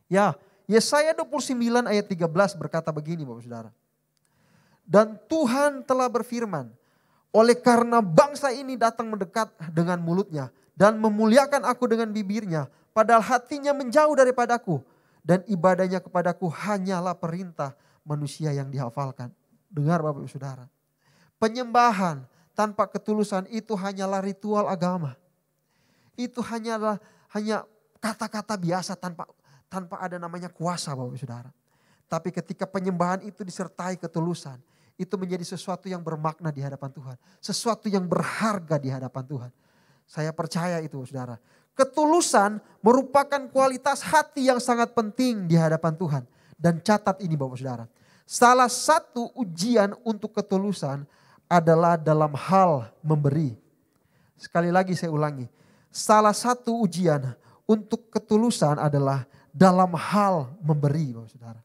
Ya, Yesaya 29 ayat 13 berkata begini Bapak Saudara. Dan Tuhan telah berfirman, oleh karena bangsa ini datang mendekat dengan mulutnya dan memuliakan aku dengan bibirnya, padahal hatinya menjauh daripadaku dan ibadahnya kepadaku hanyalah perintah manusia yang dihafalkan. Dengar Bapak Ibu Saudara. Penyembahan tanpa ketulusan itu hanyalah ritual agama. Itu hanya kata-kata biasa tanpa ada namanya kuasa Bapak Ibu Saudara. Tapi ketika penyembahan itu disertai ketulusan, itu menjadi sesuatu yang bermakna di hadapan Tuhan. Sesuatu yang berharga di hadapan Tuhan. Saya percaya itu saudara. Ketulusan merupakan kualitas hati yang sangat penting di hadapan Tuhan. Dan catat ini Bapak Saudara. Salah satu ujian untuk ketulusan adalah dalam hal memberi. Sekali lagi saya ulangi. Salah satu ujian untuk ketulusan adalah dalam hal memberi Bapak Saudara.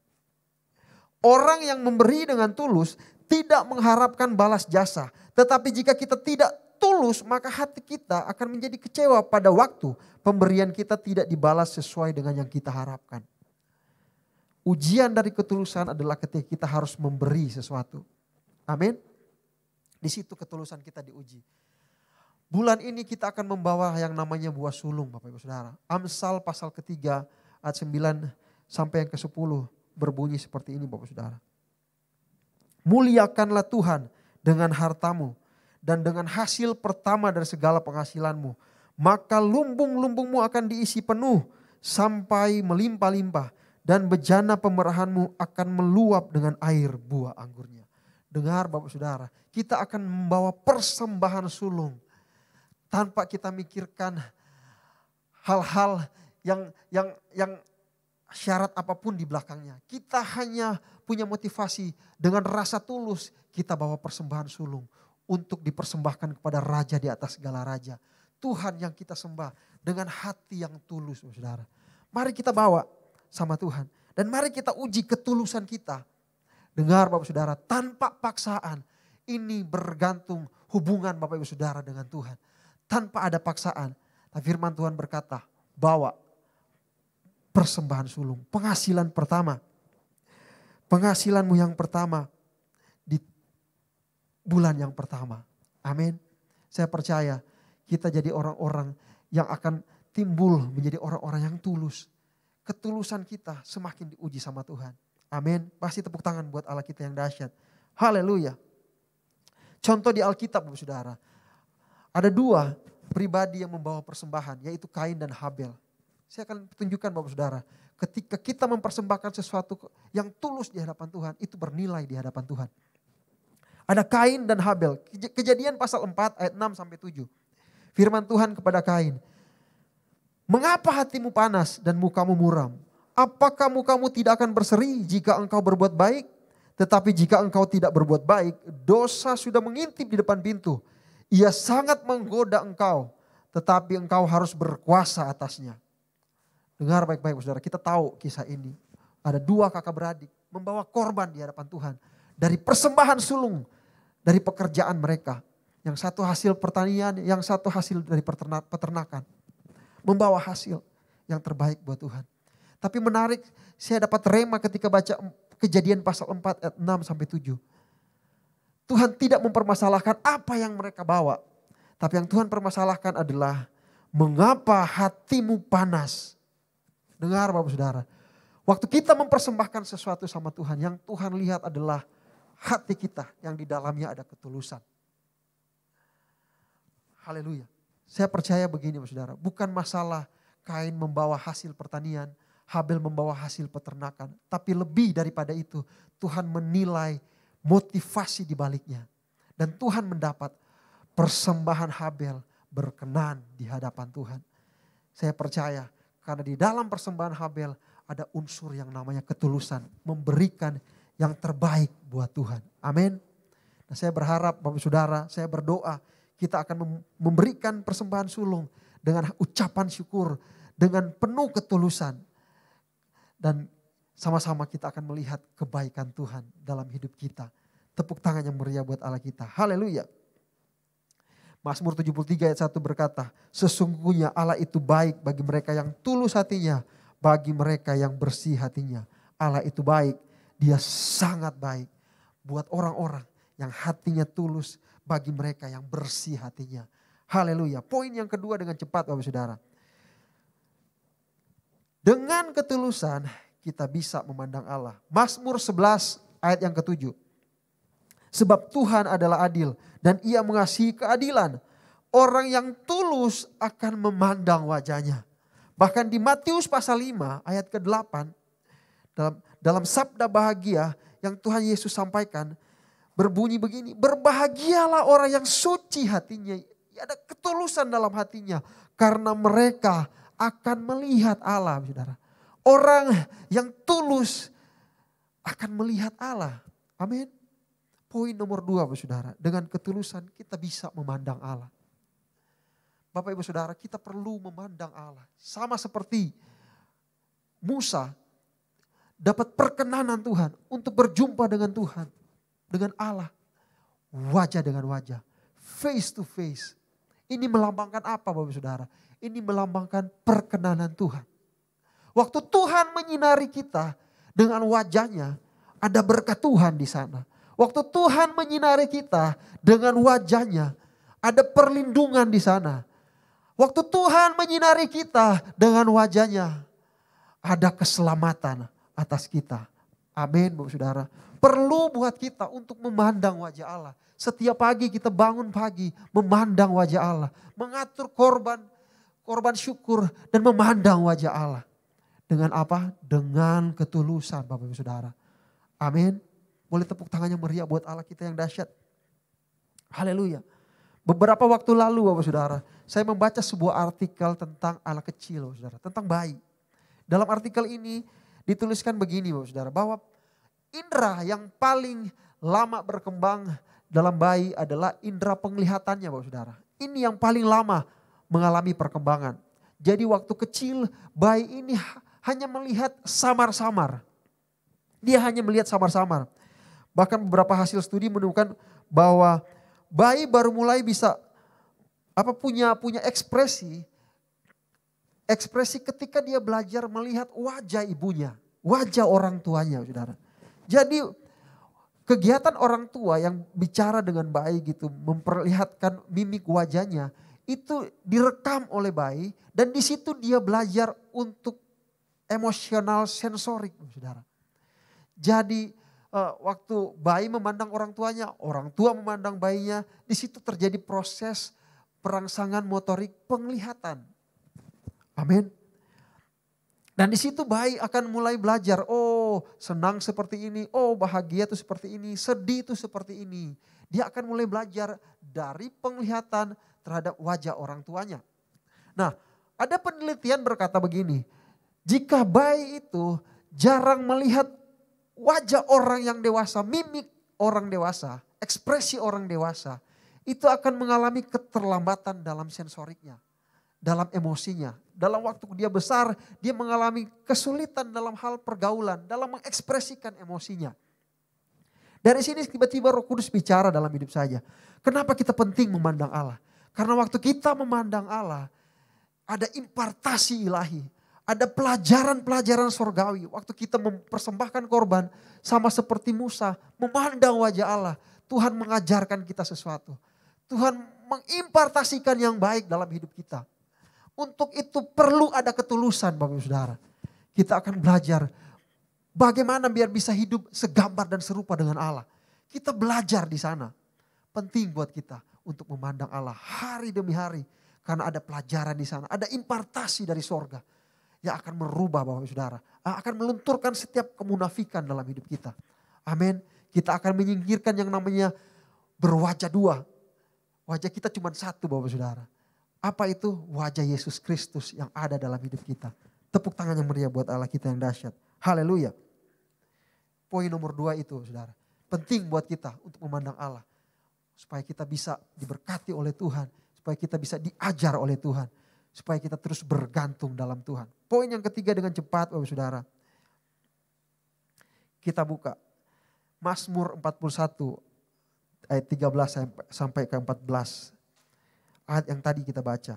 Orang yang memberi dengan tulus tidak mengharapkan balas jasa. Tetapi jika kita tidak tulus, maka hati kita akan menjadi kecewa pada waktu pemberian kita tidak dibalas sesuai dengan yang kita harapkan. Ujian dari ketulusan adalah ketika kita harus memberi sesuatu. Amin. Di situ ketulusan kita diuji. Bulan ini kita akan membawa yang namanya buah sulung Bapak Ibu Saudara. Amsal pasal ketiga ayat 9 sampai yang ke-10 berbunyi seperti ini Bapak Saudara. Muliakanlah Tuhan dengan hartamu dan dengan hasil pertama dari segala penghasilanmu. maka lumbung-lumbungmu akan diisi penuh sampai melimpah-limpah. Dan bejana pemerahanmu akan meluap dengan air buah anggurnya. Dengar Bapak Saudara, kita akan membawa persembahan sulung tanpa kita mikirkan hal-hal yang syarat apapun di belakangnya. Kita hanya punya motivasi dengan rasa tulus kita bawa persembahan sulung untuk dipersembahkan kepada Raja di atas segala raja. Tuhan yang kita sembah dengan hati yang tulus, Saudara. Mari kita bawa sama Tuhan. Dan mari kita uji ketulusan kita. Dengar Bapak Saudara, tanpa paksaan. Ini bergantung hubungan Bapak Ibu Saudara dengan Tuhan. Tanpa ada paksaan. Tapi firman Tuhan berkata, bawa persembahan sulung. Penghasilan pertama. Penghasilanmu yang pertama di bulan yang pertama. Amin. Saya percaya kita jadi orang-orang yang akan timbul menjadi orang-orang yang tulus. Ketulusan kita semakin diuji sama Tuhan. Amin. Pasti tepuk tangan buat Allah kita yang dahsyat. Haleluya. Contoh di Alkitab Bapak Saudara. Ada dua pribadi yang membawa persembahan, yaitu Kain dan Habel. Saya akan tunjukkan Bapak Saudara. Ketika kita mempersembahkan sesuatu yang tulus di hadapan Tuhan, itu bernilai di hadapan Tuhan. Ada Kain dan Habel. Kejadian pasal 4 ayat 6 sampai 7. Firman Tuhan kepada Kain. Mengapa hatimu panas dan mukamu muram? Apakah mukamu tidak akan berseri jika engkau berbuat baik? Tetapi jika engkau tidak berbuat baik, dosa sudah mengintip di depan pintu. Ia sangat menggoda engkau, tetapi engkau harus berkuasa atasnya. Dengar baik-baik Saudara, kita tahu kisah ini. Ada dua kakak beradik membawa korban di hadapan Tuhan. Dari persembahan sulung, dari pekerjaan mereka. Yang satu hasil pertanian, yang satu hasil dari peternakan. Membawa hasil yang terbaik buat Tuhan. Tapi menarik, saya dapat rema ketika baca Kejadian pasal 4 ayat 6 sampai 7. Tuhan tidak mempermasalahkan apa yang mereka bawa. Tapi yang Tuhan permasalahkan adalah mengapa hatimu panas. Dengar Bapak Saudara. Waktu kita mempersembahkan sesuatu sama Tuhan, yang Tuhan lihat adalah hati kita yang di dalamnya ada ketulusan. Haleluya. Saya percaya begini Bapak Saudara, bukan masalah Kain membawa hasil pertanian, Habel membawa hasil peternakan. Tapi lebih daripada itu, Tuhan menilai motivasi di baliknya. Dan Tuhan mendapat persembahan Habel berkenan di hadapan Tuhan. Saya percaya karena di dalam persembahan Habel ada unsur yang namanya ketulusan. Memberikan yang terbaik buat Tuhan. Amin. Nah, saya berharap Bapak Saudara, saya berdoa kita akan memberikan persembahan sulung dengan ucapan syukur, dengan penuh ketulusan. Dan sama-sama kita akan melihat kebaikan Tuhan dalam hidup kita. Tepuk tangan yang meriah buat Allah kita. Haleluya. Mazmur 73 ayat 1 berkata, sesungguhnya Allah itu baik bagi mereka yang tulus hatinya, bagi mereka yang bersih hatinya. Allah itu baik, Dia sangat baik buat orang-orang yang hatinya tulus, bagi mereka yang bersih hatinya. Haleluya. Poin yang kedua dengan cepat Bapak Saudara. Dengan ketulusan kita bisa memandang Allah. Mazmur 11 ayat yang ke-7. Sebab Tuhan adalah adil dan Ia mengasihi keadilan. Orang yang tulus akan memandang wajahnya. Bahkan di Matius pasal 5 ayat ke-8. Dalam sabda bahagia yang Tuhan Yesus sampaikan. Berbunyi begini, berbahagialah orang yang suci hatinya. Ada ketulusan dalam hatinya. Karena mereka akan melihat Allah. Saudara. Orang yang tulus akan melihat Allah. Amin. Poin nomor 2 Saudara. Dengan ketulusan kita bisa memandang Allah. Bapak Ibu Saudara, kita perlu memandang Allah. Sama seperti Musa dapat perkenanan Tuhan untuk berjumpa dengan Tuhan. Dengan Allah, wajah dengan wajah, face to face. Ini melambangkan apa Bapak Saudara? Ini melambangkan perkenanan Tuhan. Waktu Tuhan menyinari kita dengan wajahnya, ada berkat Tuhan di sana. Waktu Tuhan menyinari kita dengan wajahnya, ada perlindungan di sana. Waktu Tuhan menyinari kita dengan wajahnya, ada keselamatan atas kita. Amin Bapak Saudara. Perlu buat kita untuk memandang wajah Allah. Setiap pagi kita bangun pagi memandang wajah Allah. Mengatur korban korban syukur dan memandang wajah Allah. Dengan apa? Dengan ketulusan Bapak Ibu Saudara. Amin. Boleh tepuk tangannya meriah buat Allah kita yang dahsyat. Haleluya. Beberapa waktu lalu Bapak Saudara, saya membaca sebuah artikel tentang anak kecil Bapak Saudara, tentang bayi. Dalam artikel ini dituliskan begini Bapak Saudara, bahwa indera yang paling lama berkembang dalam bayi adalah indera penglihatannya Bapak Saudara. Ini yang paling lama mengalami perkembangan. Jadi waktu kecil bayi ini hanya melihat samar-samar. Dia hanya melihat samar-samar. Bahkan beberapa hasil studi menemukan bahwa bayi baru mulai bisa punya ekspresi ketika dia belajar melihat wajah ibunya, wajah orang tuanya Saudara. Jadi kegiatan orang tua yang bicara dengan bayi gitu, memperlihatkan mimik wajahnya, itu direkam oleh bayi dan di situ dia belajar untuk emosional sensorik, Saudara. Jadi waktu bayi memandang orang tuanya, orang tua memandang bayinya, di situ terjadi proses perangsangan motorik penglihatan. Amin. Dan di situ bayi akan mulai belajar, oh senang seperti ini, oh bahagia itu seperti ini, sedih itu seperti ini. Dia akan mulai belajar dari penglihatan terhadap wajah orang tuanya. Nah, ada penelitian berkata begini, jika bayi itu jarang melihat wajah orang yang dewasa, mimik orang dewasa, ekspresi orang dewasa, itu akan mengalami keterlambatan dalam sensoriknya, dalam emosinya. Dalam waktu dia besar, dia mengalami kesulitan dalam hal pergaulan, dalam mengekspresikan emosinya. Dari sini tiba-tiba Roh Kudus bicara dalam hidup saya. Kenapa kita penting memandang Allah? Karena waktu kita memandang Allah, ada impartasi ilahi. Ada pelajaran-pelajaran sorgawi. Waktu kita mempersembahkan korban sama seperti Musa. Memandang wajah Allah. Tuhan mengajarkan kita sesuatu. Tuhan mengimpartasikan yang baik dalam hidup kita. Untuk itu perlu ada ketulusan Bapak Ibu Saudara. Kita akan belajar bagaimana biar bisa hidup segambar dan serupa dengan Allah. Kita belajar di sana. Penting buat kita untuk memandang Allah hari demi hari. Karena ada pelajaran di sana. Ada impartasi dari sorga. Yang akan merubah Bapak Ibu Saudara. Akan melunturkan setiap kemunafikan dalam hidup kita. Amin. Kita akan menyingkirkan yang namanya berwajah dua. Wajah kita cuma satu Bapak Ibu Saudara. Apa itu? Wajah Yesus Kristus yang ada dalam hidup kita. Tepuk tangan yang meriah buat Allah kita yang dahsyat. Haleluya. Poin nomor 2 itu Saudara. Penting buat kita untuk memandang Allah. Supaya kita bisa diberkati oleh Tuhan. Supaya kita bisa diajar oleh Tuhan. Supaya kita terus bergantung dalam Tuhan. Poin yang ketiga dengan cepat Bapak Saudara. Kita buka Mazmur 41 ayat 13 sampai ke 14. Ayat yang tadi kita baca.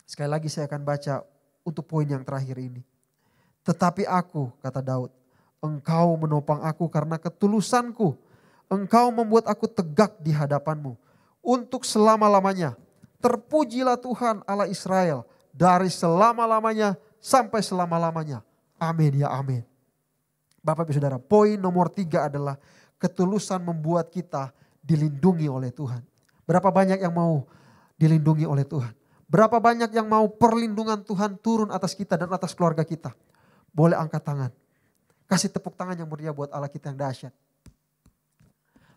Sekali lagi saya akan baca untuk poin yang terakhir ini. Tetapi aku, kata Daud, engkau menopang aku karena ketulusanku. Engkau membuat aku tegak di hadapanmu. Untuk selama-lamanya. Terpujilah Tuhan Allah Israel. Dari selama-lamanya sampai selama-lamanya. Amin ya amin. Bapak Ibu Saudara, poin nomor 3 adalah ketulusan membuat kita dilindungi oleh Tuhan. Berapa banyak yang mau dilindungi oleh Tuhan? Berapa banyak yang mau perlindungan Tuhan turun atas kita dan atas keluarga kita? Boleh angkat tangan. Kasih tepuk tangan yang meriah buat Allah kita yang dahsyat.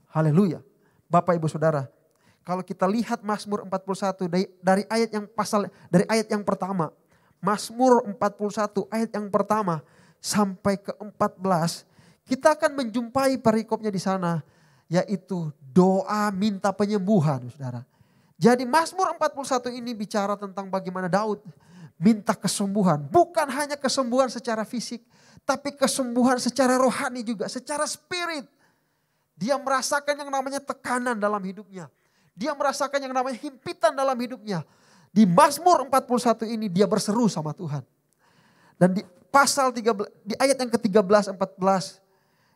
Haleluya. Bapak Ibu Saudara, kalau kita lihat Mazmur 41 dari ayat yang pertama. Mazmur 41 ayat yang pertama sampai ke 14. Kita akan menjumpai perikopnya di sana. Yaitu doa minta penyembuhan Saudara. Jadi Mazmur 41 ini bicara tentang bagaimana Daud minta kesembuhan. Bukan hanya kesembuhan secara fisik. Tapi kesembuhan secara rohani juga. Secara spirit. Dia merasakan yang namanya tekanan dalam hidupnya. Dia merasakan yang namanya himpitan dalam hidupnya. Di Mazmur 41 ini dia berseru sama Tuhan. Dan di di ayat yang ke-13, 14.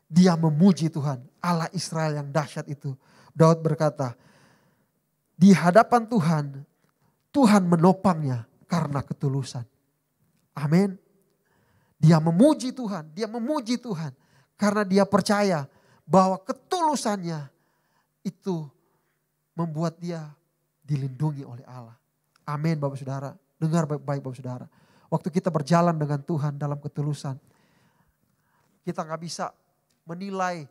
Dia memuji Tuhan. Allah Israel yang dahsyat itu. Daud berkata, di hadapan Tuhan, Tuhan menopangnya karena ketulusan. Amin. Dia memuji Tuhan karena dia percaya bahwa ketulusannya itu membuat dia dilindungi oleh Allah. Amin Bapak Saudara. Dengar baik-baik Bapak Saudara. Waktu kita berjalan dengan Tuhan dalam ketulusan, kita gak bisa menilai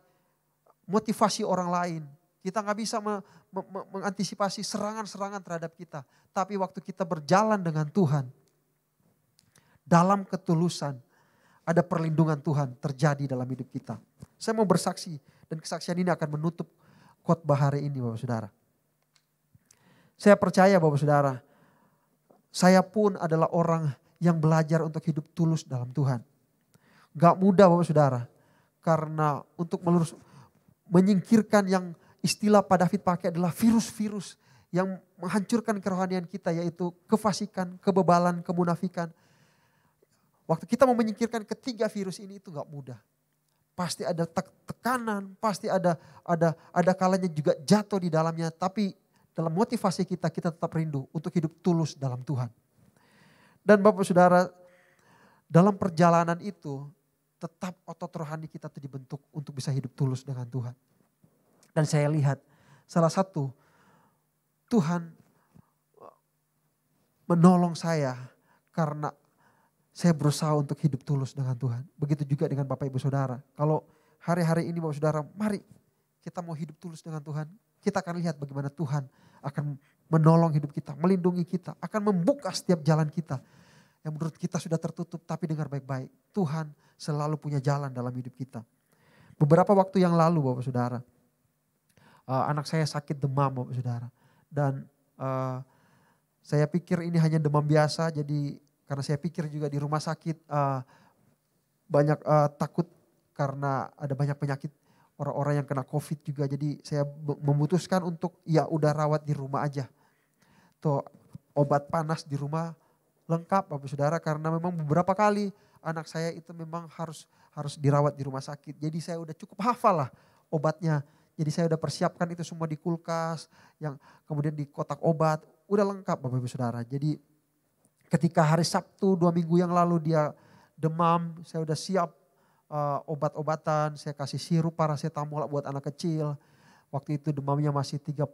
motivasi orang lain. Kita gak bisa mengantisipasi serangan-serangan terhadap kita. Tapi waktu kita berjalan dengan Tuhan, dalam ketulusan, ada perlindungan Tuhan terjadi dalam hidup kita. Saya mau bersaksi dan kesaksian ini akan menutup khotbah hari ini Bapak Saudara. Saya percaya Bapak Saudara, saya pun adalah orang yang belajar untuk hidup tulus dalam Tuhan. Gak mudah Bapak Saudara, karena untuk menyingkirkan yang istilah Pak David pakai adalah virus-virus yang menghancurkan kerohanian kita, yaitu kefasikan, kebebalan, kemunafikan. Waktu kita mau menyingkirkan ketiga virus ini itu gak mudah. Pasti ada tekanan, pasti ada kalanya juga jatuh di dalamnya. Tapi dalam motivasi kita tetap rindu untuk hidup tulus dalam Tuhan. Dan Bapak Saudara, dalam perjalanan itu tetap otot rohani kita dibentuk untuk bisa hidup tulus dengan Tuhan. Dan saya lihat salah satu Tuhan menolong saya karena saya berusaha untuk hidup tulus dengan Tuhan. Begitu juga dengan Bapak Ibu Saudara. Kalau hari-hari ini Bapak Saudara, mari kita mau hidup tulus dengan Tuhan. Kita akan lihat bagaimana Tuhan akan menolong hidup kita, melindungi kita, akan membuka setiap jalan kita. Yang menurut kita sudah tertutup, tapi dengar baik-baik. Tuhan selalu punya jalan dalam hidup kita. Beberapa waktu yang lalu Bapak Saudara, anak saya sakit demam Bapak Saudara. Dan saya pikir ini hanya demam biasa, jadi karena saya pikir juga di rumah sakit banyak takut karena ada banyak penyakit orang-orang yang kena COVID juga. Jadi saya memutuskan untuk ya udah rawat di rumah aja. Tuh obat panas di rumah lengkap Bapak Saudara, karena memang beberapa kali anak saya itu memang harus dirawat di rumah sakit. Jadi saya udah cukup hafal lah obatnya. Jadi saya udah persiapkan itu semua di kulkas, yang kemudian di kotak obat, udah lengkap Bapak Ibu Saudara. Jadi ketika hari Sabtu 2 minggu yang lalu dia demam, saya udah siap obat-obatan, saya kasih sirup paracetamol buat anak kecil. Waktu itu demamnya masih 36,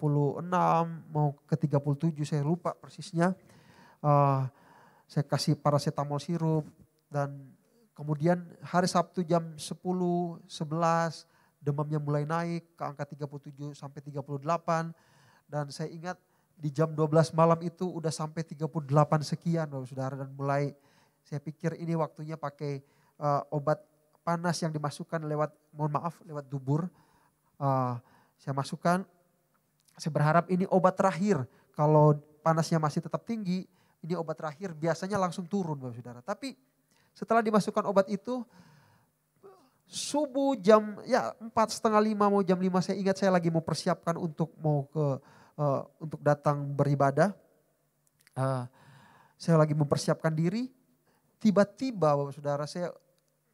mau ke 37, saya lupa persisnya. Saya kasih paracetamol sirup, dan kemudian hari Sabtu jam 10, 11 demamnya mulai naik ke angka 37 sampai 38. Dan saya ingat di jam 12 malam itu udah sampai 38 sekian Bapak Saudara, dan mulai saya pikir ini waktunya pakai obat panas yang dimasukkan lewat dubur. Saya masukkan, saya berharap ini obat terakhir. Kalau panasnya masih tetap tinggi, ini obat terakhir, biasanya langsung turun Bapak Saudara. Tapi setelah dimasukkan obat itu, subuh jam 4:30 mau jam 5, saya ingat saya lagi mau persiapkan untuk untuk datang beribadah. Saya lagi mempersiapkan diri, tiba-tiba Bapak Saudara saya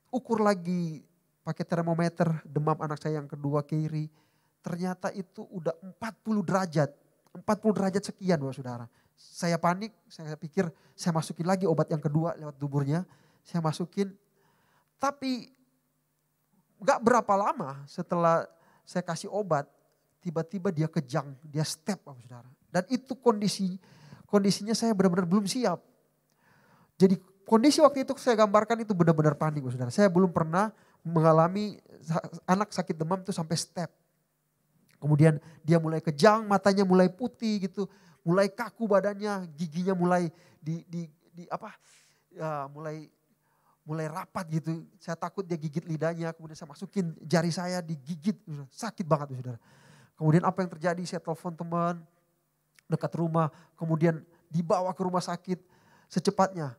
ukur lagi pakai termometer demam anak saya yang kedua kiri. Ternyata itu udah 40 derajat sekian Bapak Saudara. Saya panik, saya pikir saya masukin lagi obat yang kedua lewat duburnya. Saya masukin, tapi gak berapa lama setelah saya kasih obat, tiba-tiba dia kejang, dia step Bapak Saudara. Dan itu kondisinya saya benar-benar belum siap. Jadi kondisi waktu itu saya gambarkan itu benar-benar panik Bapak Saudara. Saya belum pernah mengalami anak sakit demam itu sampai step. Kemudian dia mulai kejang, matanya mulai putih gitu, mulai kaku badannya, giginya mulai mulai rapat gitu. Saya takut dia gigit lidahnya, kemudian saya masukin jari saya digigit, sakit banget Saudara. Kemudian apa yang terjadi, saya telepon teman dekat rumah, kemudian dibawa ke rumah sakit secepatnya.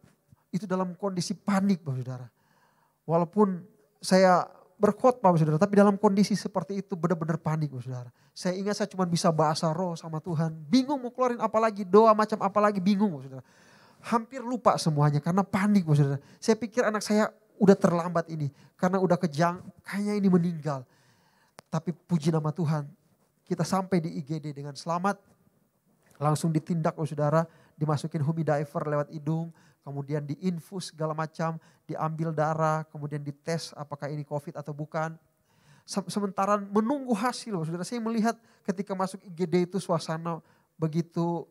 Itu dalam kondisi panik Bapak Saudara. Walaupun saya berkhotbah Bapak Saudara, tapi dalam kondisi seperti itu benar-benar panik Bapak Saudara. Saya ingat saya cuma bisa bahasa roh sama Tuhan, bingung mau keluarin apa lagi, doa macam apa lagi, bingung Bapak Saudara. Hampir lupa semuanya karena panik Bapak Saudara. Saya pikir anak saya udah terlambat ini, karena udah kejang, kayaknya ini meninggal. Tapi puji nama Tuhan, kita sampai di IGD dengan selamat. Langsung ditindak Bapak Saudara, dimasukin humidifier lewat hidung, kemudian diinfus segala macam, diambil darah, kemudian dites apakah ini COVID atau bukan. Sementara menunggu hasil Bapak Saudara, saya melihat ketika masuk IGD itu suasana begitu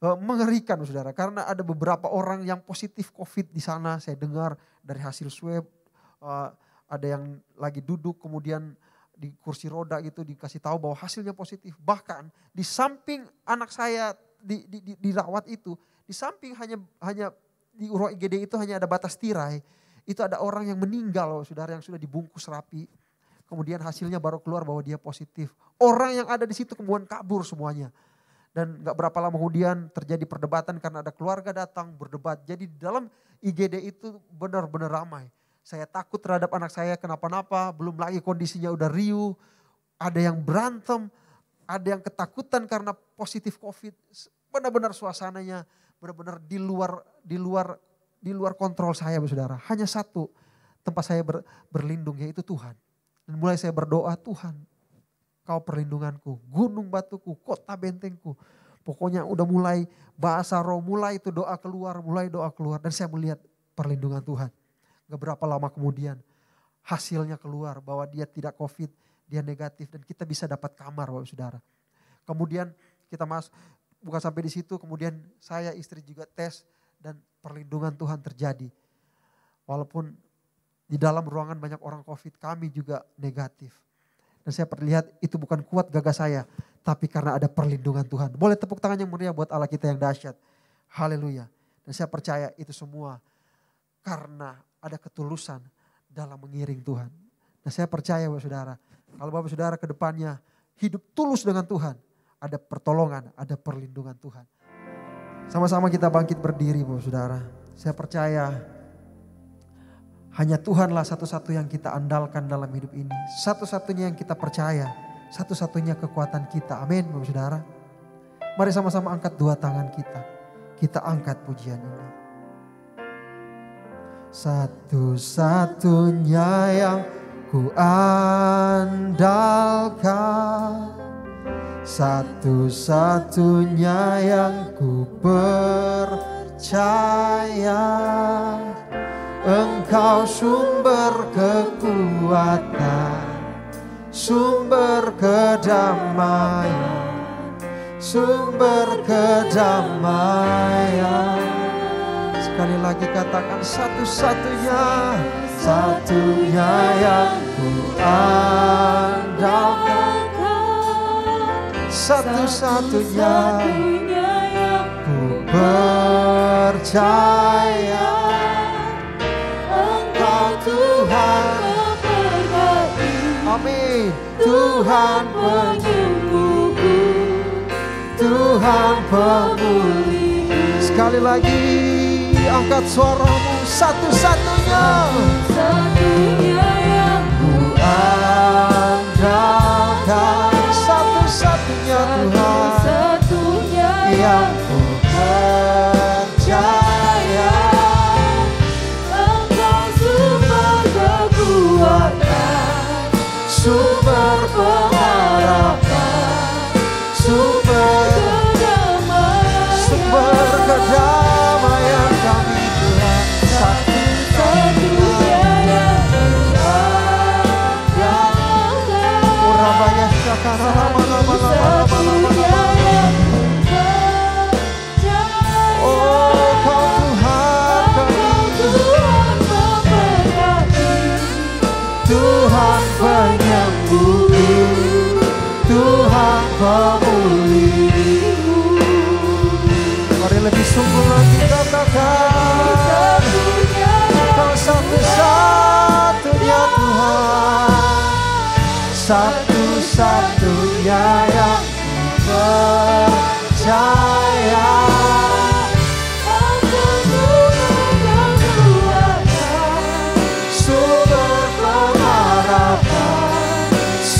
mengerikan saudara. Karena ada beberapa orang yang positif COVID di sana. Saya dengar dari hasil swab. Ada yang lagi duduk kemudian di kursi roda gitu dikasih tahu bahwa hasilnya positif. Bahkan di samping anak saya dirawat itu. Di samping hanya di ruang IGD itu hanya ada batas tirai. Itu ada orang yang meninggal loh saudara yang sudah dibungkus rapi. Kemudian hasilnya baru keluar bahwa dia positif. Orang yang ada di situ kemudian kabur semuanya. Dan gak berapa lama kemudian terjadi perdebatan karena ada keluarga datang berdebat. Jadi di dalam IGD itu benar-benar ramai. Saya takut terhadap anak saya kenapa-napa. Belum lagi kondisinya udah riuh. Ada yang berantem. Ada yang ketakutan karena positif COVID. Benar-benar suasananya benar-benar di luar kontrol saya saudara. Hanya satu tempat saya berlindung yaitu Tuhan. Dan mulai saya berdoa, Tuhan Kau perlindunganku, gunung batuku, kota bentengku. Pokoknya udah mulai bahasa roh, mulai itu doa keluar. Dan saya melihat perlindungan Tuhan. Gak berapa lama kemudian hasilnya keluar bahwa dia tidak COVID, dia negatif. Dan kita bisa dapat kamar Bapak Saudara. Kemudian kita bukan sampai di situ, kemudian saya istri juga tes dan perlindungan Tuhan terjadi. Walaupun di dalam ruangan banyak orang COVID, kami juga negatif. Dan saya perlihat itu bukan kuat gagah saya, tapi karena ada perlindungan Tuhan. Boleh tepuk tangan yang meriah buat Allah kita yang dahsyat. Haleluya. Dan saya percaya itu semua karena ada ketulusan dalam mengiring Tuhan. Dan saya percaya Bapak Saudara, kalau Bapak Saudara ke depannya hidup tulus dengan Tuhan, ada pertolongan, ada perlindungan Tuhan. Sama-sama kita bangkit berdiri Bapak Saudara. Saya percaya hanya Tuhanlah satu-satu yang kita andalkan dalam hidup ini. Satu-satunya yang kita percaya. Satu-satunya kekuatan kita. Amin Bapak Saudara. Mari sama-sama angkat dua tangan kita. Kita angkat pujian ini. Satu-satunya yang ku andalkan. Satu-satunya yang ku percaya. Engkau sumber kekuatan, sumber kedamaian, sumber kedamaian. Sekali lagi katakan satu-satunya, satunya yang ku andalkan, satu-satunya yang ku percaya. Tuhan memberkati, amin. Tuhan penyembuhku, Tuhan pemulih. Sekali lagi angkat suaramu, satu-satunya, satu-satunya yang ku andalkan, satu-satunya Tuhan, satu-satunya yang ku percaya. Sumber pengharapan, sumber kedamaian kami Tuhan. Satu-satunya yang kuandalkan. Urabaya syakara lama-lama. Oh kau Tuhan kami, Tuhan memberkati, Tuhan penyembuh, Tuhan pemulih. Mari lebih sungguh lagi katakan, Kau satu-satunya Tuhan, satu-satunya yang percaya.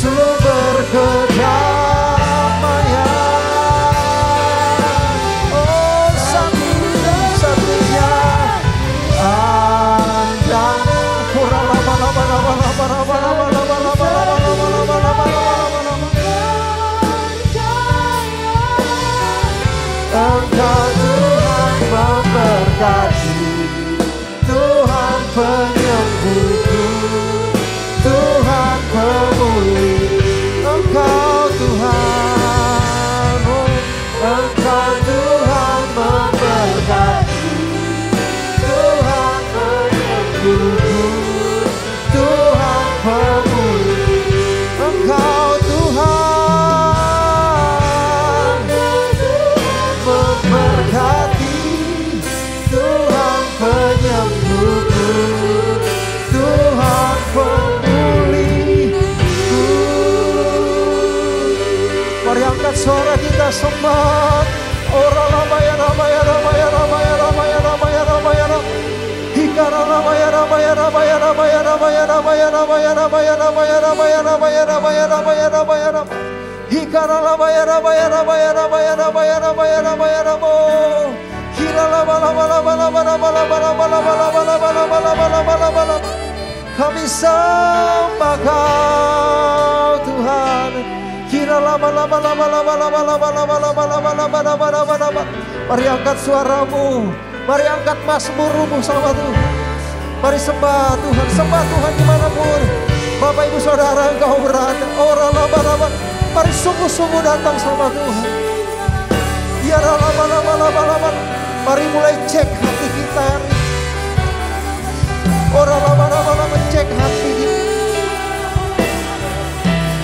Sumber kedamaian, oh satu-satunya andalkan. Kurang Engkau Tuhan memberkati, Tuhan penyembuhku, Tuhan pemulih. Engkau Tuhan, oh, Engkau Tuhan sembah. Ora lama ya rama ya rama ya rama ya rama ya rama ya rama ya rama. Hikara rama ya rama ya rama ya rama ya rama ya rama ya rama ya rama ya rama ya rama ya rama ya rama ya rama ya rama ya rama. Hikara rama ya rama ya rama ya rama ya rama ya rama ya rama ya rama. Kira lama lama lama lama lama lama lama lama lama lama lama lama lama lama lama. Kami sembah Kau Tuhan. Kira lama lama lama lama lama lama lama lama lama lama lama lama lama. Mari angkat suaramu, mari angkat mazmurmu sama Tuhan. Mari sembah Tuhan, sembah Tuhan dimanapun Bapak Ibu Saudara Engkau berada. Ora lama lama, mari sungguh-sungguh datang sama Tuhan. Ya lama lama lama lama. Mari mulai cek hati kita hari ini. Ora lama lama lama cek hati kita.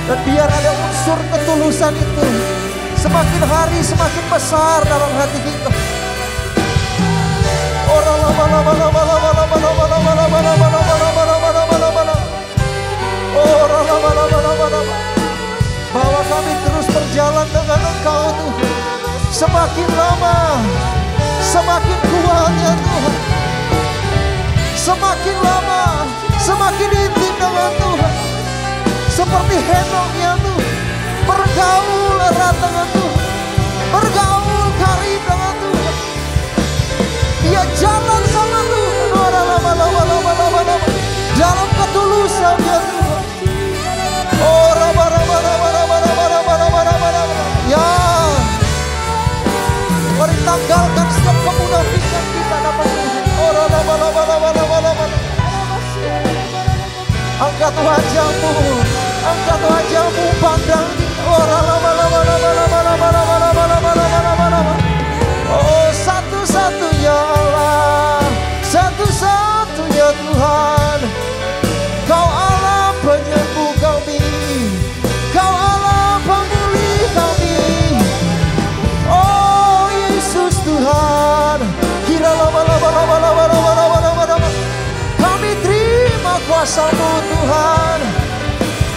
Dan biar ada unsur ketulusan itu semakin hari semakin besar dalam hati kita. Ora lama lama lama lama lama lama lama lama lama lama lama lama lama lama lama. Ora lama lama lama lama. Bahwa kami terus berjalan dengan Engkau Tuhan. Semakin lama semakin kuat ya Tuhan. Semakin lama semakin intim dengan Tuhan. Seperti Henok ya Tuhan. Bergaul erat dengan Tuhan. Bergaul karib dengan Tuhan. Dia jalan sama Tuhan. Lama-lama. Dalam ketulusan ya Tuhan. Oh ya. Mari tanggalkan setiap kemunafikan kita dapat Tuhan. Oh lama. Angkat wajahmu, angkat wajahmu, pandang. Oh lama. Oh satu-satunya Allah, satu-satunya Tuhan. Kau Allah penyembuh kami, Kau Allah pemulih kami. Oh Yesus Tuhan, kira lama. Kami terima kuasa-Mu Tuhan.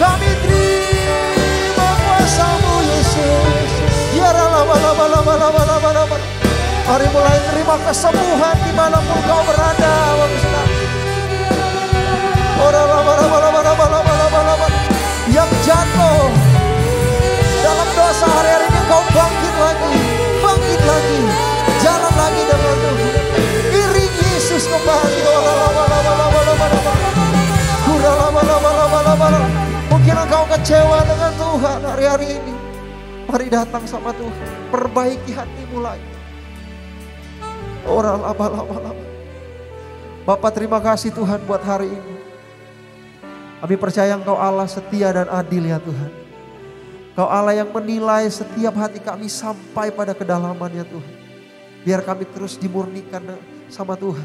Kami terima kuasa-Mu Yesus. Biarlah lama. Mari mulai terima kesembuhan dimanapun kau berada. Orang lama. Yang jatuh dalam dosa hari-hari ini kau bangkit lagi. Jalan lagi dengan Tuhan. Iring Yesus kembali. Mungkin engkau kecewa dengan Tuhan hari-hari ini. Mari datang sama Tuhan. Perbaiki hatimu lagi. Orang lama. Bapak terima kasih Tuhan buat hari ini. Kami percaya Engkau Allah setia dan adil ya Tuhan. Engkau Allah yang menilai setiap hati kami sampai pada kedalaman ya Tuhan. Biar kami terus dimurnikan sama Tuhan.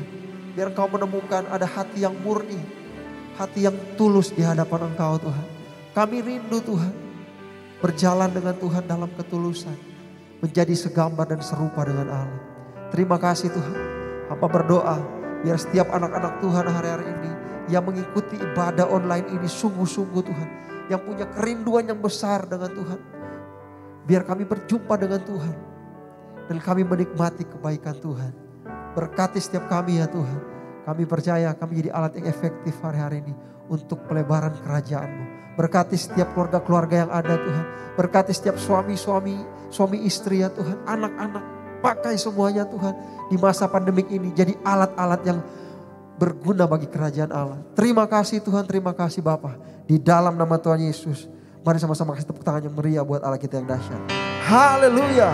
Biar Engkau menemukan ada hati yang murni. Hati yang tulus di hadapan Engkau Tuhan. Kami rindu Tuhan. Berjalan dengan Tuhan dalam ketulusan. Menjadi segambar dan serupa dengan Allah. Terima kasih Tuhan. Hamba berdoa biar setiap anak-anak Tuhan hari-hari ini yang mengikuti ibadah online ini sungguh-sungguh Tuhan. Yang punya kerinduan yang besar dengan Tuhan. Biar kami berjumpa dengan Tuhan. Dan kami menikmati kebaikan Tuhan. Berkati setiap kami ya Tuhan. Kami percaya kami jadi alat yang efektif hari-hari ini. Untuk pelebaran kerajaan-Mu. Berkati setiap keluarga-keluarga yang ada Tuhan. Berkati setiap suami istri ya Tuhan. Anak-anak. Pakai semuanya Tuhan di masa pandemik ini jadi alat-alat yang berguna bagi kerajaan Allah. Terima kasih Tuhan, terima kasih Bapa. Di dalam nama Tuhan Yesus. Mari sama-sama kasih tepuk tangan yang meriah buat Allah kita yang dahsyat. Haleluya.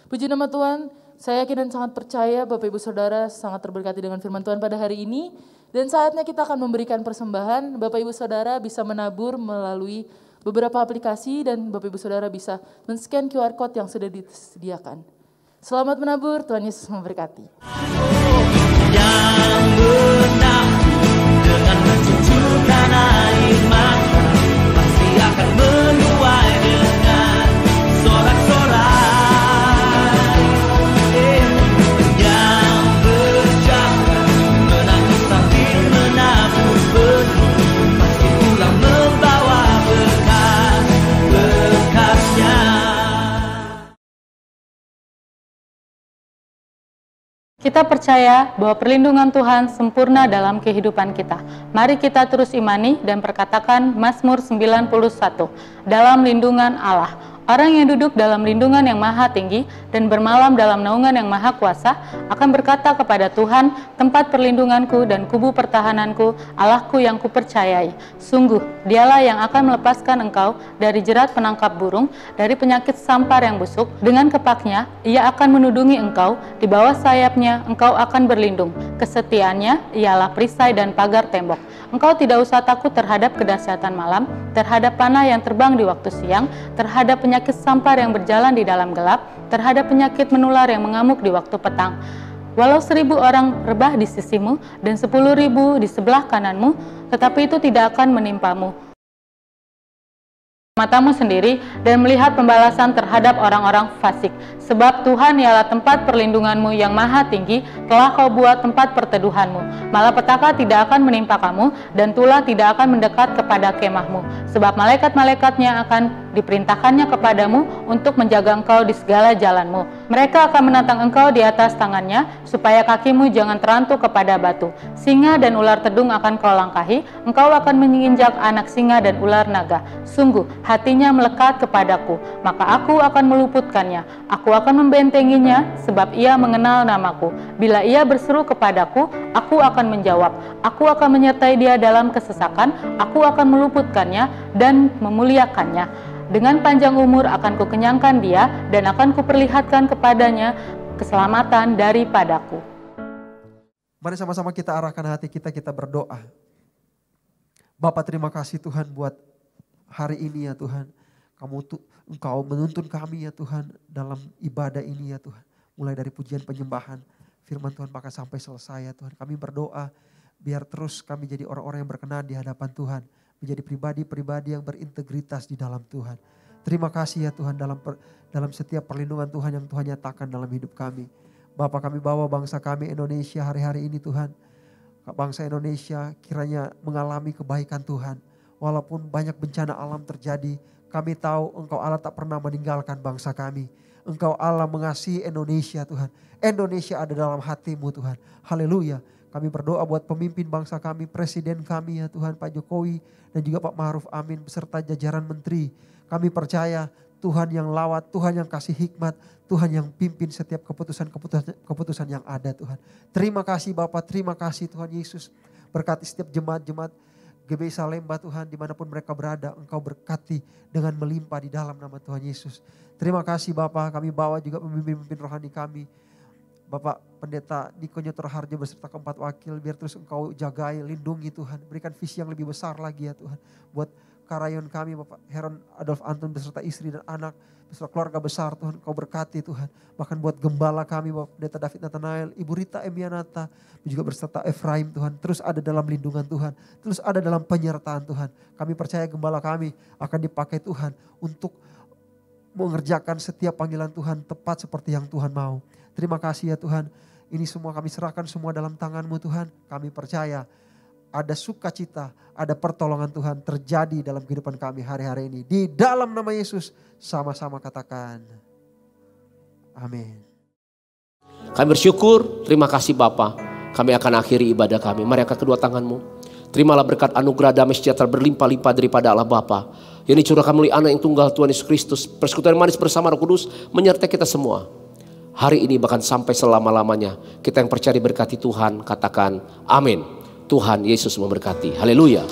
Puji nama Tuhan, saya yakin dan sangat percaya Bapak Ibu Saudara sangat terberkati dengan firman Tuhan pada hari ini. Dan saatnya kita akan memberikan persembahan. Bapak Ibu Saudara bisa menabur melalui beberapa aplikasi dan Bapak Ibu Saudara bisa men-scan QR Code yang sudah disediakan. Selamat menabur, Tuhan Yesus memberkati. Yang benar dengan mencucurkan air mata pasti akan menuai dengan sorak-sorai. Yang berjalan menangis sambil menabur penuh pasti pulang membawa berkah-berkahnya. Kita percaya bahwa perlindungan Tuhan sempurna dalam kehidupan kita. Mari kita terus imani dan perkatakan Mazmur 91, dalam lindungan Allah. Orang yang duduk dalam lindungan yang maha tinggi dan bermalam dalam naungan yang maha kuasa akan berkata kepada Tuhan, tempat perlindunganku dan kubu pertahananku, Allahku yang kupercayai. Sungguh, dialah yang akan melepaskan engkau dari jerat penangkap burung, dari penyakit sampar yang busuk. Dengan kepaknya, ia akan menudungi engkau, di bawah sayapnya engkau akan berlindung. Kesetiaannya ialah perisai dan pagar tembok. Engkau tidak usah takut terhadap kedahsyatan malam, terhadap panah yang terbang di waktu siang, terhadap penyakit sampar yang berjalan di dalam gelap, terhadap penyakit menular yang mengamuk di waktu petang. Walau 1000 orang rebah di sisimu dan 10.000 di sebelah kananmu, tetapi itu tidak akan menimpamu. Matamu sendiri dan melihat pembalasan terhadap orang-orang fasik. Sebab Tuhan ialah tempat perlindunganmu yang maha tinggi, telah kau buat tempat perteduhanmu. Malapetaka tidak akan menimpa kamu, dan tulah tidak akan mendekat kepada kemahmu. Sebab malaikat-malaikatnya akan diperintahkannya kepadamu untuk menjaga engkau di segala jalanmu. Mereka akan menantang engkau di atas tangannya, supaya kakimu jangan terantuk kepada batu. Singa dan ular tedung akan kau langkahi, engkau akan menginjak anak singa dan ular naga. Sungguh, hatinya melekat kepadaku, maka aku akan meluputkannya. Aku akan membentenginya, sebab ia mengenal namaku. Bila ia berseru kepadaku, aku akan menjawab. Aku akan menyertai dia dalam kesesakan, aku akan meluputkannya dan memuliakannya. Dengan panjang umur akan kukenyangkan dia, dan akan kuperlihatkan kepadanya keselamatan daripadaku. Mari sama-sama kita arahkan hati kita, kita berdoa. Bapa, terima kasih Tuhan buat hari ini ya Tuhan. Engkau menuntun kami ya Tuhan dalam ibadah ini ya Tuhan. Mulai dari pujian penyembahan, firman Tuhan bahkan sampai selesai ya Tuhan. Kami berdoa biar terus kami jadi orang-orang yang berkenan di hadapan Tuhan. Menjadi pribadi-pribadi yang berintegritas di dalam Tuhan. Terima kasih ya Tuhan dalam setiap perlindungan Tuhan yang Tuhan nyatakan dalam hidup kami. Bapa, kami bawa bangsa kami Indonesia hari-hari ini Tuhan. Bangsa Indonesia kiranya mengalami kebaikan Tuhan. Walaupun banyak bencana alam terjadi, kami tahu Engkau Allah tak pernah meninggalkan bangsa kami. Engkau Allah mengasihi Indonesia Tuhan. Indonesia ada dalam hati-Mu Tuhan. Haleluya. Kami berdoa buat pemimpin bangsa kami, presiden kami ya Tuhan, Pak Jokowi dan juga Pak Ma'ruf Amin beserta jajaran menteri. Kami percaya Tuhan yang lawat, Tuhan yang kasih hikmat, Tuhan yang pimpin setiap keputusan yang ada Tuhan. Terima kasih Bapak, terima kasih Tuhan Yesus. Berkati setiap jemaat-jemaat GBI Salemba Tuhan, dimanapun mereka berada, Engkau berkati dengan melimpah di dalam nama Tuhan Yesus. Terima kasih Bapak, kami bawa juga pemimpin-pemimpin rohani kami. Bapak Pendeta Niko Nyotor Harjo beserta keempat wakil, biar terus Engkau jagai, lindungi Tuhan. Berikan visi yang lebih besar lagi ya Tuhan. Buat karayon kami Bapak Heron Adolf Anton beserta istri dan anak, beserta keluarga besar Tuhan, Engkau berkati Tuhan. Bahkan buat gembala kami Bapak Pendeta David Nathanael, Ibu Rita Emianata, juga beserta Efraim Tuhan. Terus ada dalam lindungan Tuhan, terus ada dalam penyertaan Tuhan. Kami percaya gembala kami akan dipakai Tuhan untuk mengerjakan setiap panggilan Tuhan tepat seperti yang Tuhan mau. Terima kasih ya Tuhan, ini semua kami serahkan semua dalam tangan-Mu Tuhan. Kami percaya ada sukacita, ada pertolongan Tuhan terjadi dalam kehidupan kami hari-hari ini. Di dalam nama Yesus sama-sama katakan amin. Kami bersyukur, terima kasih Bapa. Kami akan akhiri ibadah kami. Mari angkat kedua tanganmu. Terimalah berkat anugerah damai sejahtera berlimpah-limpah daripada Allah Bapa yang dicurahkan melalui Anak yang tunggal Tuhan Yesus Kristus. Persekutuan manis bersama Roh Kudus menyertai kita semua. Hari ini bahkan sampai selama-lamanya. Kita yang percaya diberkati Tuhan katakan amin. Tuhan Yesus memberkati. Haleluya.